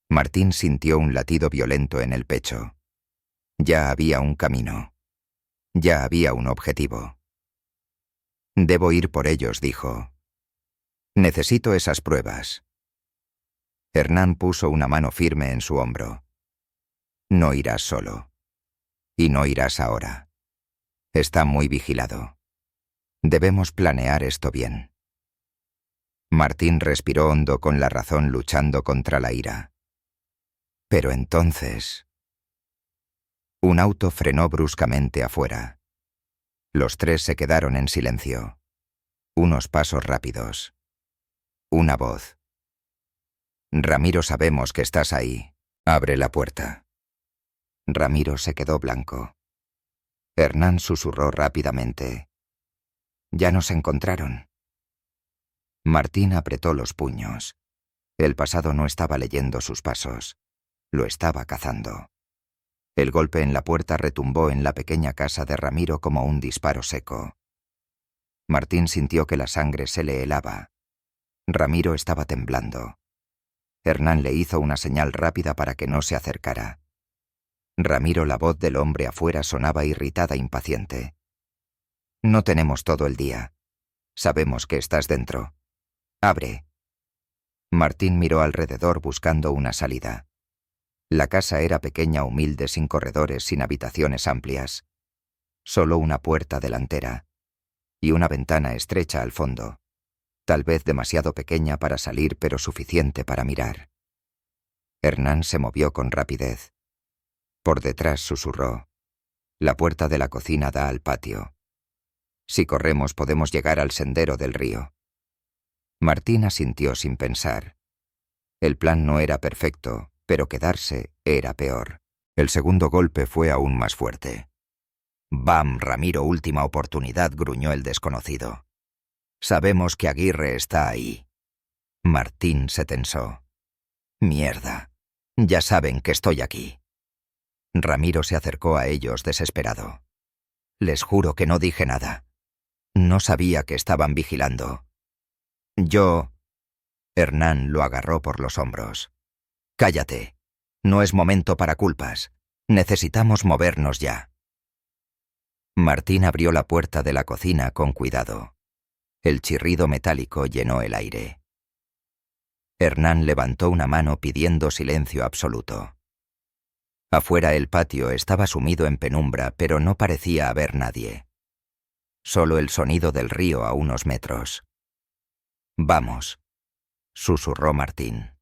Martín sintió un latido violento en el pecho. Ya había un camino. Ya había un objetivo. Debo ir por ellos, dijo. Necesito esas pruebas. Hernán puso una mano firme en su hombro. No irás solo. Y no irás ahora. Está muy vigilado. Debemos planear esto bien. Martín respiró hondo con la razón luchando contra la ira. Pero entonces... Un auto frenó bruscamente afuera. Los tres se quedaron en silencio. Unos pasos rápidos. Una voz. Ramiro, sabemos que estás ahí. Abre la puerta. Ramiro se quedó blanco. Hernán susurró rápidamente. Ya nos encontraron. Martín apretó los puños. El pasado no estaba leyendo sus pasos. Lo estaba cazando. El golpe en la puerta retumbó en la pequeña casa de Ramiro como un disparo seco. Martín sintió que la sangre se le helaba. Ramiro estaba temblando. Hernán le hizo una señal rápida para que no se acercara. Ramiro, la voz del hombre afuera sonaba irritada, impaciente. No tenemos todo el día. Sabemos que estás dentro. Abre. Martín miró alrededor buscando una salida. La casa era pequeña, humilde, sin corredores, sin habitaciones amplias. Solo una puerta delantera. Y una ventana estrecha al fondo. Tal vez demasiado pequeña para salir, pero suficiente para mirar. Hernán se movió con rapidez. Por detrás susurró. La puerta de la cocina da al patio. Si corremos podemos llegar al sendero del río. Martín asintió sin pensar. El plan no era perfecto, pero quedarse era peor. El segundo golpe fue aún más fuerte. «Bam, Ramiro, última oportunidad», gruñó el desconocido. «Sabemos que Aguirre está ahí». Martín se tensó. «Mierda. Ya saben que estoy aquí». Ramiro se acercó a ellos desesperado. «Les juro que no dije nada. No sabía que estaban vigilando. Yo...» Hernán lo agarró por los hombros. «Cállate. No es momento para culpas. Necesitamos movernos ya». Martín abrió la puerta de la cocina con cuidado. El chirrido metálico llenó el aire. Hernán levantó una mano pidiendo silencio absoluto. Afuera el patio estaba sumido en penumbra, pero no parecía haber nadie. Solo el sonido del río a unos metros. «Vamos», susurró Martín.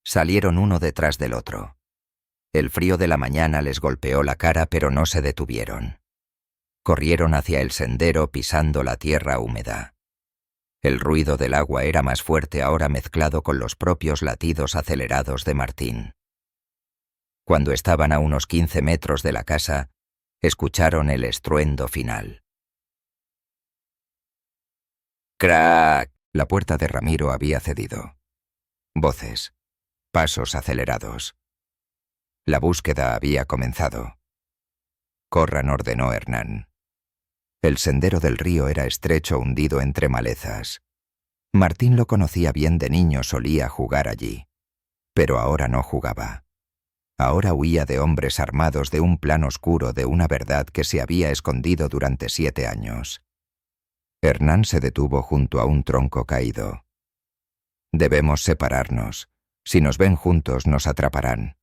Salieron uno detrás del otro. El frío de la mañana les golpeó la cara, pero no se detuvieron. Corrieron hacia el sendero pisando la tierra húmeda. El ruido del agua era más fuerte ahora, mezclado con los propios latidos acelerados de Martín. Cuando estaban a unos 15 metros de la casa, escucharon el estruendo final. ¡Crack! La puerta de Ramiro había cedido. Voces. Pasos acelerados. La búsqueda había comenzado. «Corran», ordenó Hernán. El sendero del río era estrecho, hundido entre malezas. Martín lo conocía bien, de niño solía jugar allí. Pero ahora no jugaba. Ahora huía de hombres armados, de un plan oscuro, de una verdad que se había escondido durante 7 años. Hernán se detuvo junto a un tronco caído. «Debemos separarnos. Si nos ven juntos nos atraparán.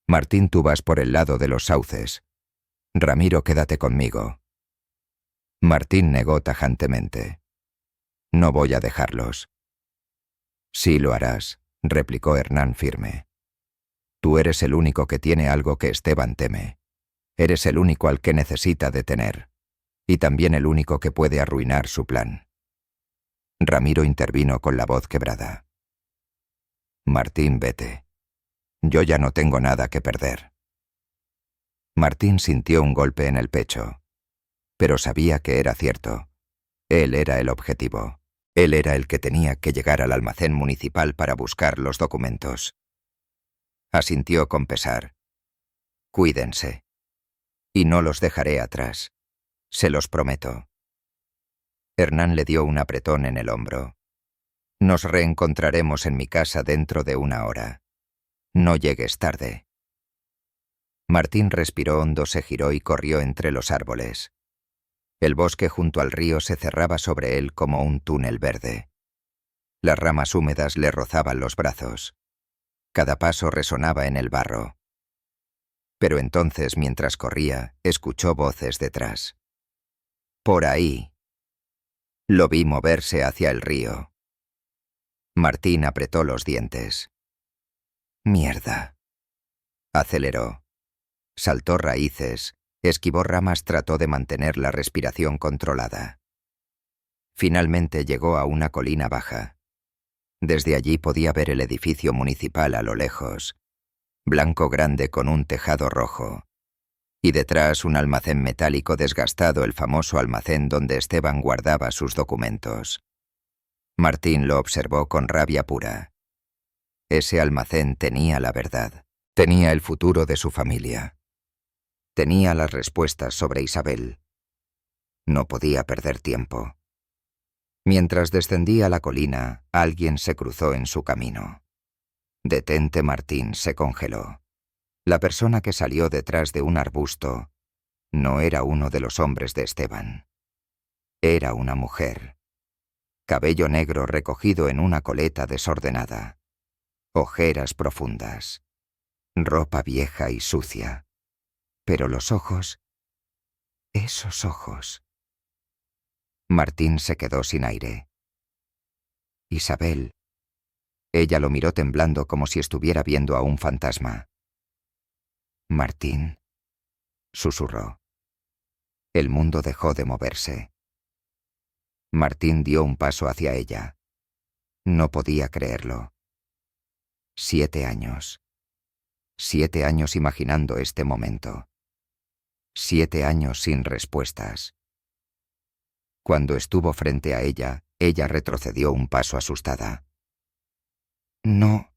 Martín, tú vas por el lado de los sauces. Ramiro, quédate conmigo». Martín negó tajantemente. «No voy a dejarlos». «Sí lo harás», replicó Hernán firme. «Tú eres el único que tiene algo que Esteban teme. Eres el único al que necesita detener. Y también el único que puede arruinar su plan». Ramiro intervino con la voz quebrada. «Martín, vete. Yo ya no tengo nada que perder». Martín sintió un golpe en el pecho. Pero sabía que era cierto. Él era el objetivo. Él era el que tenía que llegar al almacén municipal para buscar los documentos. Asintió con pesar. «Cuídense. Y no los dejaré atrás. Se los prometo». Hernán le dio un apretón en el hombro. «Nos reencontraremos en mi casa dentro de 1 hora. No llegues tarde». Martín respiró hondo, se giró y corrió entre los árboles. El bosque junto al río se cerraba sobre él como un túnel verde. Las ramas húmedas le rozaban los brazos. Cada paso resonaba en el barro. Pero entonces, mientras corría, escuchó voces detrás. «Por ahí». Lo vi moverse hacia el río. Martín apretó los dientes. «Mierda». Aceleró. Saltó raíces, esquivó ramas, trató de mantener la respiración controlada. Finalmente llegó a una colina baja. Desde allí podía ver el edificio municipal a lo lejos, blanco grande con un tejado rojo. Y detrás un almacén metálico desgastado, el famoso almacén donde Esteban guardaba sus documentos. Martín lo observó con rabia pura. Ese almacén tenía la verdad. Tenía el futuro de su familia. Tenía las respuestas sobre Isabel. No podía perder tiempo. Mientras descendía la colina, alguien se cruzó en su camino. Detente, Martín se congeló. La persona que salió detrás de un arbusto no era uno de los hombres de Esteban. Era una mujer. Cabello negro recogido en una coleta desordenada. Ojeras profundas. Ropa vieja y sucia. Pero los ojos... esos ojos... Martín se quedó sin aire. Isabel. Ella lo miró temblando como si estuviera viendo a un fantasma. Martín, susurró. El mundo dejó de moverse. Martín dio un paso hacia ella. No podía creerlo. 7 años. 7 años imaginando este momento. 7 años sin respuestas. Cuando estuvo frente a ella, ella retrocedió un paso asustada. No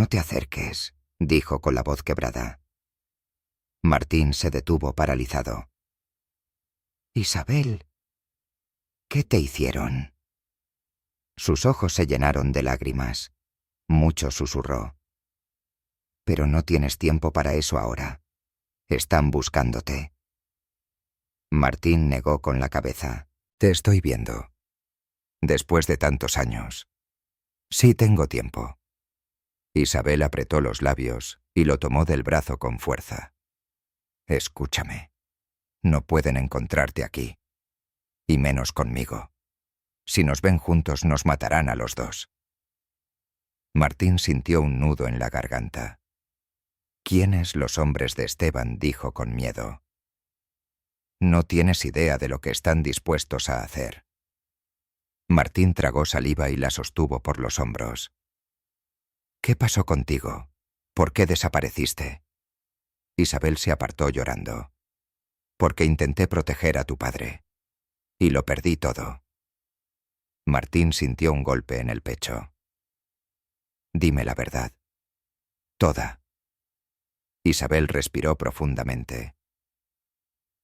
te acerques, dijo con la voz quebrada. Martín se detuvo paralizado. Isabel, ¿qué te hicieron? Sus ojos se llenaron de lágrimas. Mucho susurró. Pero no tienes tiempo para eso ahora. Están buscándote. Martín negó con la cabeza. Te estoy viendo. Después de tantos años. Sí tengo tiempo. Isabel apretó los labios y lo tomó del brazo con fuerza. Escúchame. No pueden encontrarte aquí. Y menos conmigo. Si nos ven juntos nos matarán a los dos. Martín sintió un nudo en la garganta. ¿Quiénes los hombres de Esteban? Dijo con miedo. No tienes idea de lo que están dispuestos a hacer. Martín tragó saliva y la sostuvo por los hombros. ¿Qué pasó contigo? ¿Por qué desapareciste? Isabel se apartó llorando. Porque intenté proteger a tu padre. Y lo perdí todo. Martín sintió un golpe en el pecho. Dime la verdad. Toda. Isabel respiró profundamente.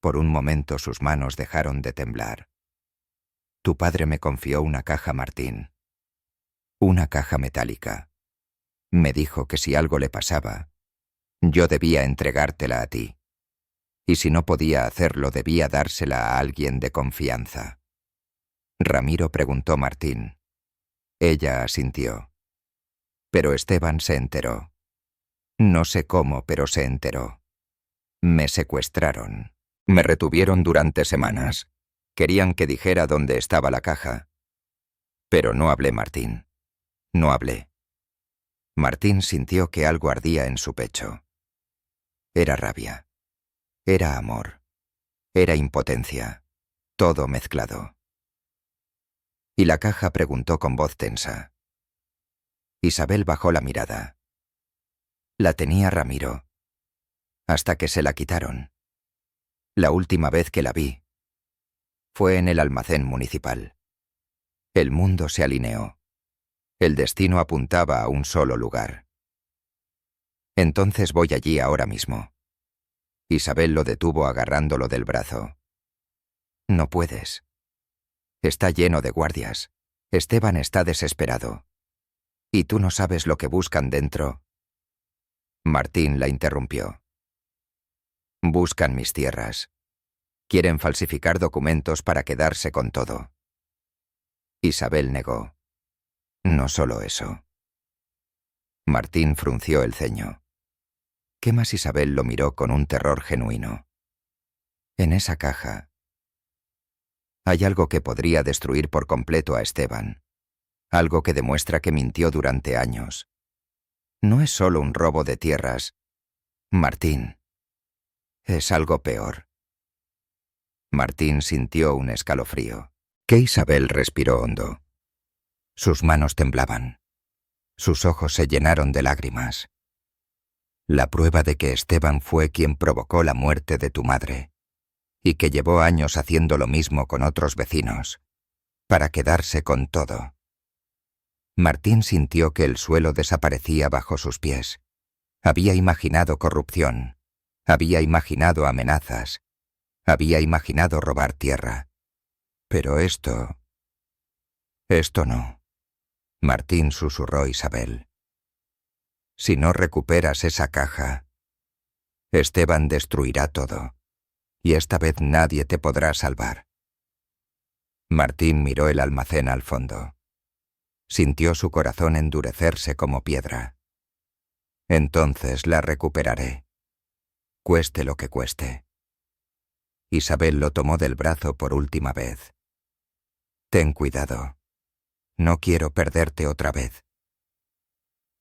Por un momento sus manos dejaron de temblar. Tu padre me confió una caja, Martín. Una caja metálica. Me dijo que si algo le pasaba, yo debía entregártela a ti. Y si no podía hacerlo, debía dársela a alguien de confianza. Ramiro, preguntó Martín. Ella asintió. Pero Esteban se enteró. No sé cómo, pero se enteró. Me secuestraron. Me retuvieron durante semanas. Querían que dijera dónde estaba la caja. Pero no hablé, Martín. No hablé. Martín sintió que algo ardía en su pecho. Era rabia. Era amor. Era impotencia. Todo mezclado. ¿Y la caja? Preguntó con voz tensa. Isabel bajó la mirada. La tenía Ramiro. Hasta que se la quitaron. La última vez que la vi fue en el almacén municipal. El mundo se alineó. El destino apuntaba a un solo lugar. Entonces voy allí ahora mismo. Isabel lo detuvo agarrándolo del brazo. No puedes. Está lleno de guardias. Esteban está desesperado. ¿Y tú no sabes lo que buscan dentro? Martín la interrumpió. Buscan mis tierras. Quieren falsificar documentos para quedarse con todo. Isabel negó. No solo eso. Martín frunció el ceño. ¿Qué más? Isabel lo miró con un terror genuino. En esa caja hay algo que podría destruir por completo a Esteban. Algo que demuestra que mintió durante años. No es solo un robo de tierras. Martín. Es algo peor. Martín sintió un escalofrío. Que Isabel respiró hondo. Sus manos temblaban. Sus ojos se llenaron de lágrimas. La prueba de que Esteban fue quien provocó la muerte de tu madre, y que llevó años haciendo lo mismo con otros vecinos, para quedarse con todo. Martín sintió que el suelo desaparecía bajo sus pies. Había imaginado corrupción, había imaginado amenazas, había imaginado robar tierra. Pero esto Esto no. Martín susurró Isabel. Si no recuperas esa caja, Esteban destruirá todo, y esta vez nadie te podrá salvar. Martín miró el almacén al fondo. Sintió su corazón endurecerse como piedra. Entonces la recuperaré, cueste lo que cueste. Isabel lo tomó del brazo por última vez. Ten cuidado. No quiero perderte otra vez.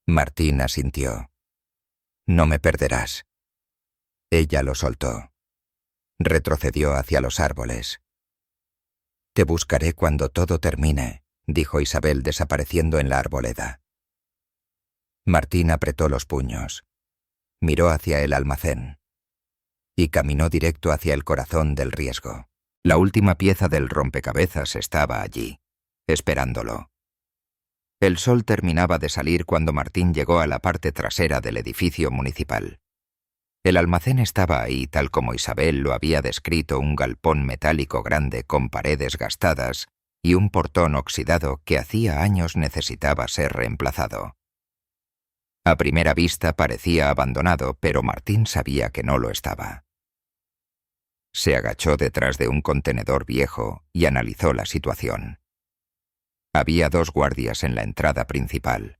Martín asintió. No me perderás. Ella lo soltó. Retrocedió hacia los árboles. Te buscaré cuando todo termine, dijo Isabel desapareciendo en la arboleda. Martín apretó los puños. Miró hacia el almacén. Y caminó directo hacia el corazón del riesgo. La última pieza del rompecabezas estaba allí, esperándolo. El sol terminaba de salir cuando Martín llegó a la parte trasera del edificio municipal. El almacén estaba ahí tal como Isabel lo había descrito, un galpón metálico grande con paredes gastadas y un portón oxidado que hacía años necesitaba ser reemplazado. A primera vista parecía abandonado, pero Martín sabía que no lo estaba. Se agachó detrás de un contenedor viejo y analizó la situación. Había 2 guardias en la entrada principal,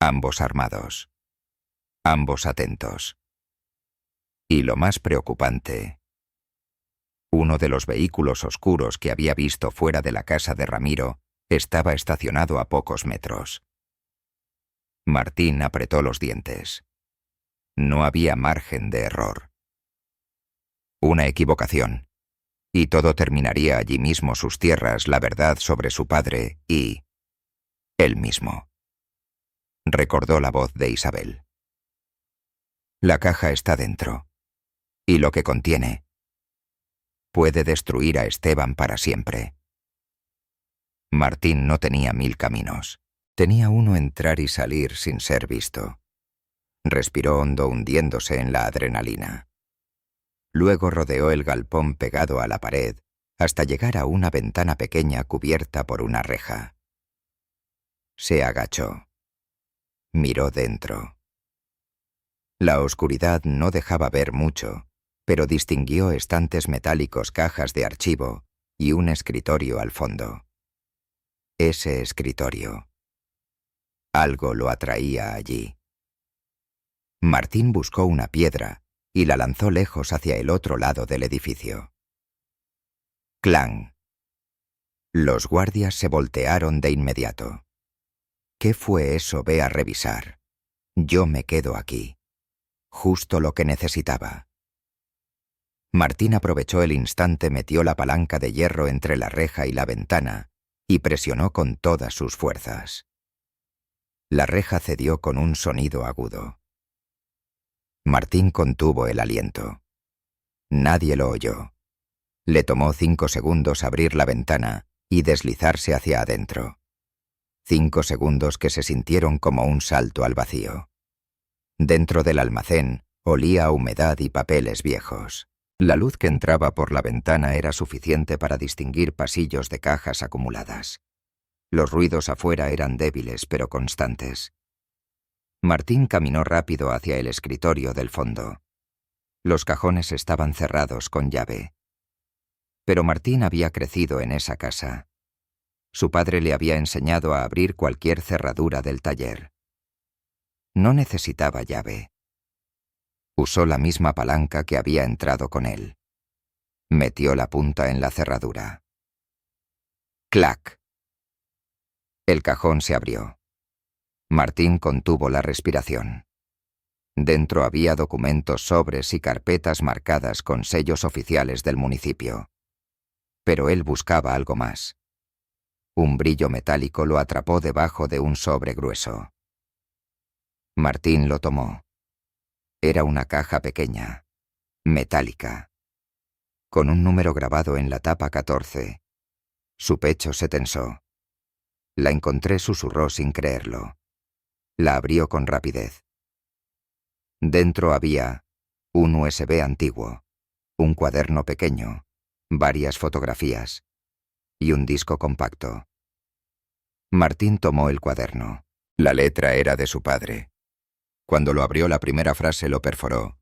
ambos armados, ambos atentos. Y lo más preocupante, uno de los vehículos oscuros que había visto fuera de la casa de Ramiro estaba estacionado a pocos metros. Martín apretó los dientes. No había margen de error. Una equivocación, y todo terminaría allí mismo, sus tierras, la verdad sobre su padre y él mismo. Recordó la voz de Isabel. La caja está dentro, y lo que contiene puede destruir a Esteban para siempre. Martín no tenía 1000 caminos. Tenía uno: entrar y salir sin ser visto. Respiró hondo, hundiéndose en la adrenalina. Luego rodeó el galpón pegado a la pared hasta llegar a una ventana pequeña cubierta por una reja. Se agachó. Miró dentro. La oscuridad no dejaba ver mucho, pero distinguió estantes metálicos, cajas de archivo y un escritorio al fondo. Ese escritorio. Algo lo atraía allí. Martín buscó una piedra y la lanzó lejos hacia el otro lado del edificio. ¡Clang! Los guardias se voltearon de inmediato. ¿Qué fue eso? Ve a revisar. Yo me quedo aquí. Justo lo que necesitaba. Martín aprovechó el instante, metió la palanca de hierro entre la reja y la ventana y presionó con todas sus fuerzas. La reja cedió con un sonido agudo. Martín contuvo el aliento. Nadie lo oyó. Le tomó 5 segundos abrir la ventana y deslizarse hacia adentro. 5 segundos que se sintieron como un salto al vacío. Dentro del almacén olía a humedad y papeles viejos. La luz que entraba por la ventana era suficiente para distinguir pasillos de cajas acumuladas. Los ruidos afuera eran débiles pero constantes. Martín caminó rápido hacia el escritorio del fondo. Los cajones estaban cerrados con llave. Pero Martín había crecido en esa casa. Su padre le había enseñado a abrir cualquier cerradura del taller. No necesitaba llave. Usó la misma palanca que había entrado con él. Metió la punta en la cerradura. ¡Clac! El cajón se abrió. Martín contuvo la respiración. Dentro había documentos, sobres y carpetas marcadas con sellos oficiales del municipio. Pero él buscaba algo más. Un brillo metálico lo atrapó debajo de un sobre grueso. Martín lo tomó. Era una caja pequeña, metálica, con un número grabado en la tapa 14. Su pecho se tensó. La encontré, susurró sin creerlo. La abrió con rapidez. Dentro había un USB antiguo, un cuaderno pequeño, varias fotografías y un disco compacto. Martín tomó el cuaderno. La letra era de su padre. Cuando lo abrió, la primera frase lo perforó.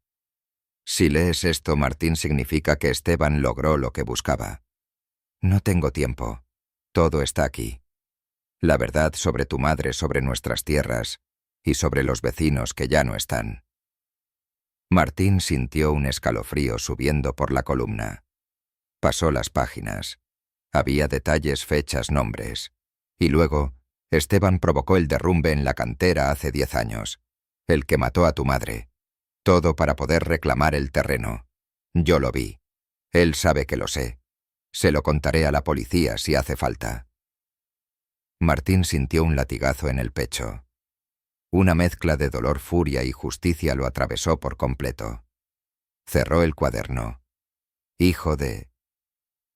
Si lees esto, Martín, significa que Esteban logró lo que buscaba. No tengo tiempo. Todo está aquí. La verdad sobre tu madre, sobre nuestras tierras y sobre los vecinos que ya no están. Martín sintió un escalofrío subiendo por la columna. Pasó las páginas. Había detalles, fechas, nombres. Y luego, Esteban provocó el derrumbe en la cantera hace 10 años. El que mató a tu madre. Todo para poder reclamar el terreno. Yo lo vi. Él sabe que lo sé. Se lo contaré a la policía si hace falta. Martín sintió un latigazo en el pecho. Una mezcla de dolor, furia y justicia lo atravesó por completo. Cerró el cuaderno. Hijo de...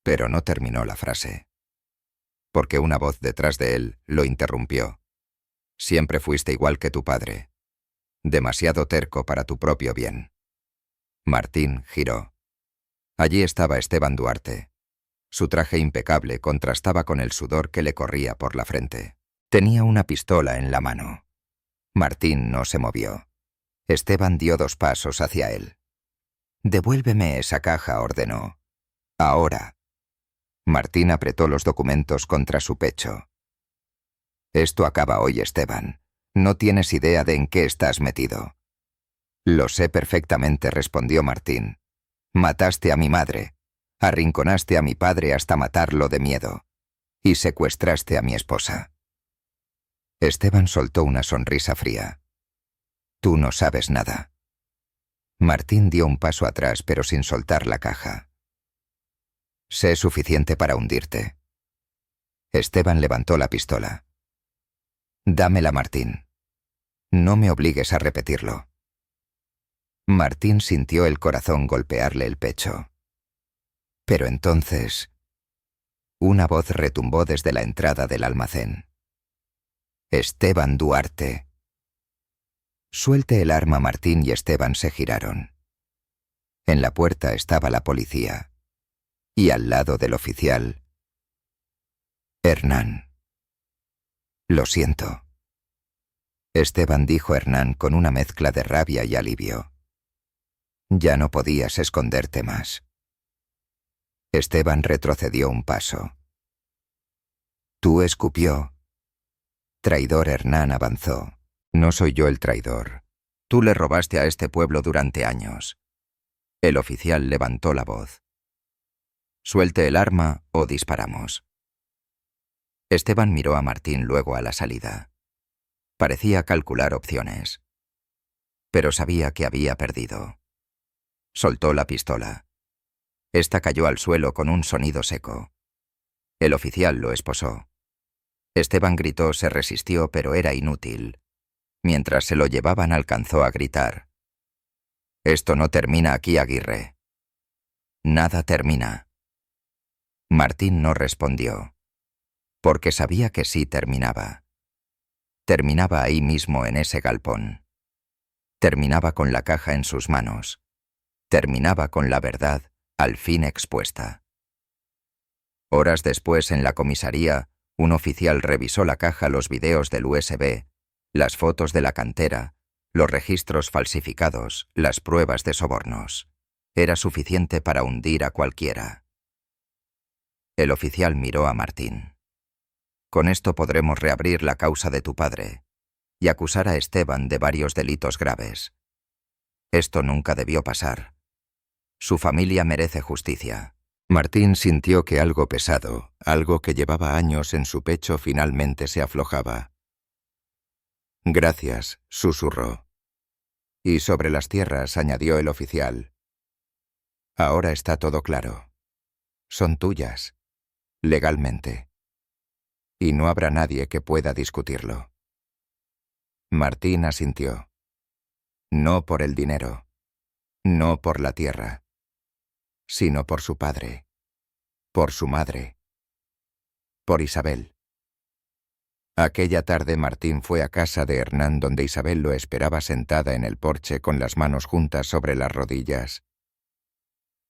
Pero no terminó la frase. Porque una voz detrás de él lo interrumpió. Siempre fuiste igual que tu padre. Demasiado terco para tu propio bien. Martín giró. Allí estaba Esteban Duarte. Su traje impecable contrastaba con el sudor que le corría por la frente. Tenía una pistola en la mano. Martín no se movió. Esteban dio 2 pasos hacia él. «Devuélveme esa caja», ordenó. «Ahora». Martín apretó los documentos contra su pecho. «Esto acaba hoy, Esteban. No tienes idea de en qué estás metido». «Lo sé perfectamente», respondió Martín. «Mataste a mi madre. Arrinconaste a mi padre hasta matarlo de miedo. Y secuestraste a mi esposa». Esteban soltó una sonrisa fría. «Tú no sabes nada». Martín dio un paso atrás, pero sin soltar la caja. «Sé suficiente para hundirte». Esteban levantó la pistola. «Dámela, Martín. No me obligues a repetirlo». Martín sintió el corazón golpearle el pecho. Pero entonces... Una voz retumbó desde la entrada del almacén. «Esteban Duarte». Suelte el arma, Martín, y Esteban se giraron. En la puerta estaba la policía. Y al lado del oficial... «Hernán». «Lo siento». Esteban, dijo Hernán con una mezcla de rabia y alivio. «Ya no podías esconderte más». Esteban retrocedió un paso. «Tú», escupió. «Traidor», Hernán avanzó. «No soy yo el traidor. Tú le robaste a este pueblo durante años». El oficial levantó la voz. «Suelte el arma o disparamos». Esteban miró a Martín, luego a la salida. Parecía calcular opciones. Pero sabía que había perdido. Soltó la pistola. Esta cayó al suelo con un sonido seco. El oficial lo esposó. Esteban gritó, se resistió, pero era inútil. Mientras se lo llevaban, alcanzó a gritar: «Esto no termina aquí, Aguirre». «Nada termina». Martín no respondió, porque sabía que sí terminaba. Terminaba ahí mismo, en ese galpón. Terminaba con la caja en sus manos. Terminaba con la verdad al fin expuesta. Horas después, en la comisaría, un oficial revisó la caja, los videos del USB, las fotos de la cantera, los registros falsificados, las pruebas de sobornos. Era suficiente para hundir a cualquiera. El oficial miró a Martín. «Con esto podremos reabrir la causa de tu padre y acusar a Esteban de varios delitos graves. Esto nunca debió pasar. Su familia merece justicia». Martín sintió que algo pesado, algo que llevaba años en su pecho, finalmente se aflojaba. «Gracias», susurró. «Y sobre las tierras», añadió el oficial. «Ahora está todo claro. Son tuyas, legalmente. Y no habrá nadie que pueda discutirlo». Martín asintió. No por el dinero, no por la tierra, sino por su padre, por su madre, por Isabel. Aquella tarde Martín fue a casa de Hernán, donde Isabel lo esperaba sentada en el porche con las manos juntas sobre las rodillas.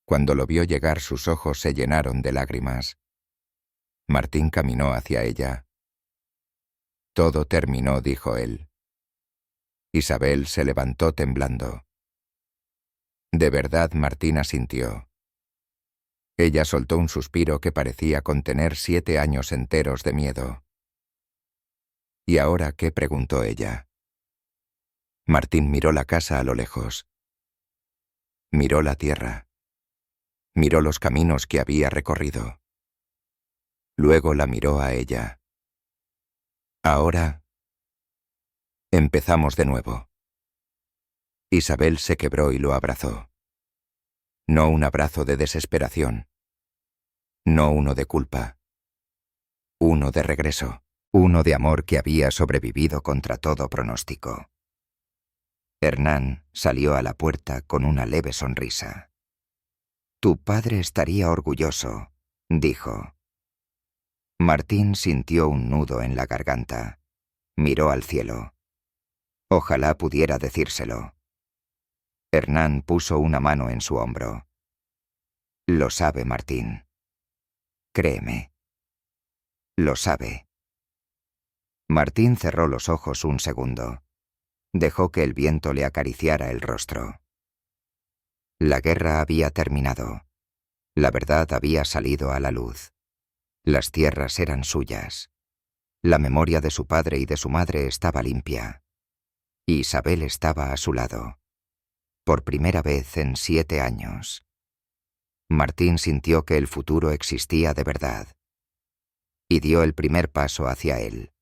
Cuando lo vio llegar, sus ojos se llenaron de lágrimas. Martín caminó hacia ella. Todo terminó, dijo él. Isabel se levantó temblando. De verdad, Martín asintió. Ella soltó un suspiro que parecía contener 7 años enteros de miedo. ¿Y ahora qué?, preguntó ella. Martín miró la casa a lo lejos. Miró la tierra. Miró los caminos que había recorrido. Luego la miró a ella. Ahora empezamos de nuevo. Isabel se quebró y lo abrazó. No un abrazo de desesperación. No uno de culpa. Uno de regreso. Uno de amor que había sobrevivido contra todo pronóstico. Hernán salió a la puerta con una leve sonrisa. «Tu padre estaría orgulloso», dijo. Martín sintió un nudo en la garganta. Miró al cielo. Ojalá pudiera decírselo. Hernán puso una mano en su hombro. «Lo sabe, Martín. Créeme. Lo sabe». Martín cerró los ojos un segundo. Dejó que el viento le acariciara el rostro. La guerra había terminado. La verdad había salido a la luz. Las tierras eran suyas. La memoria de su padre y de su madre estaba limpia. Isabel estaba a su lado. Por primera vez en 7 años. Martín sintió que el futuro existía de verdad. Y dio el primer paso hacia él.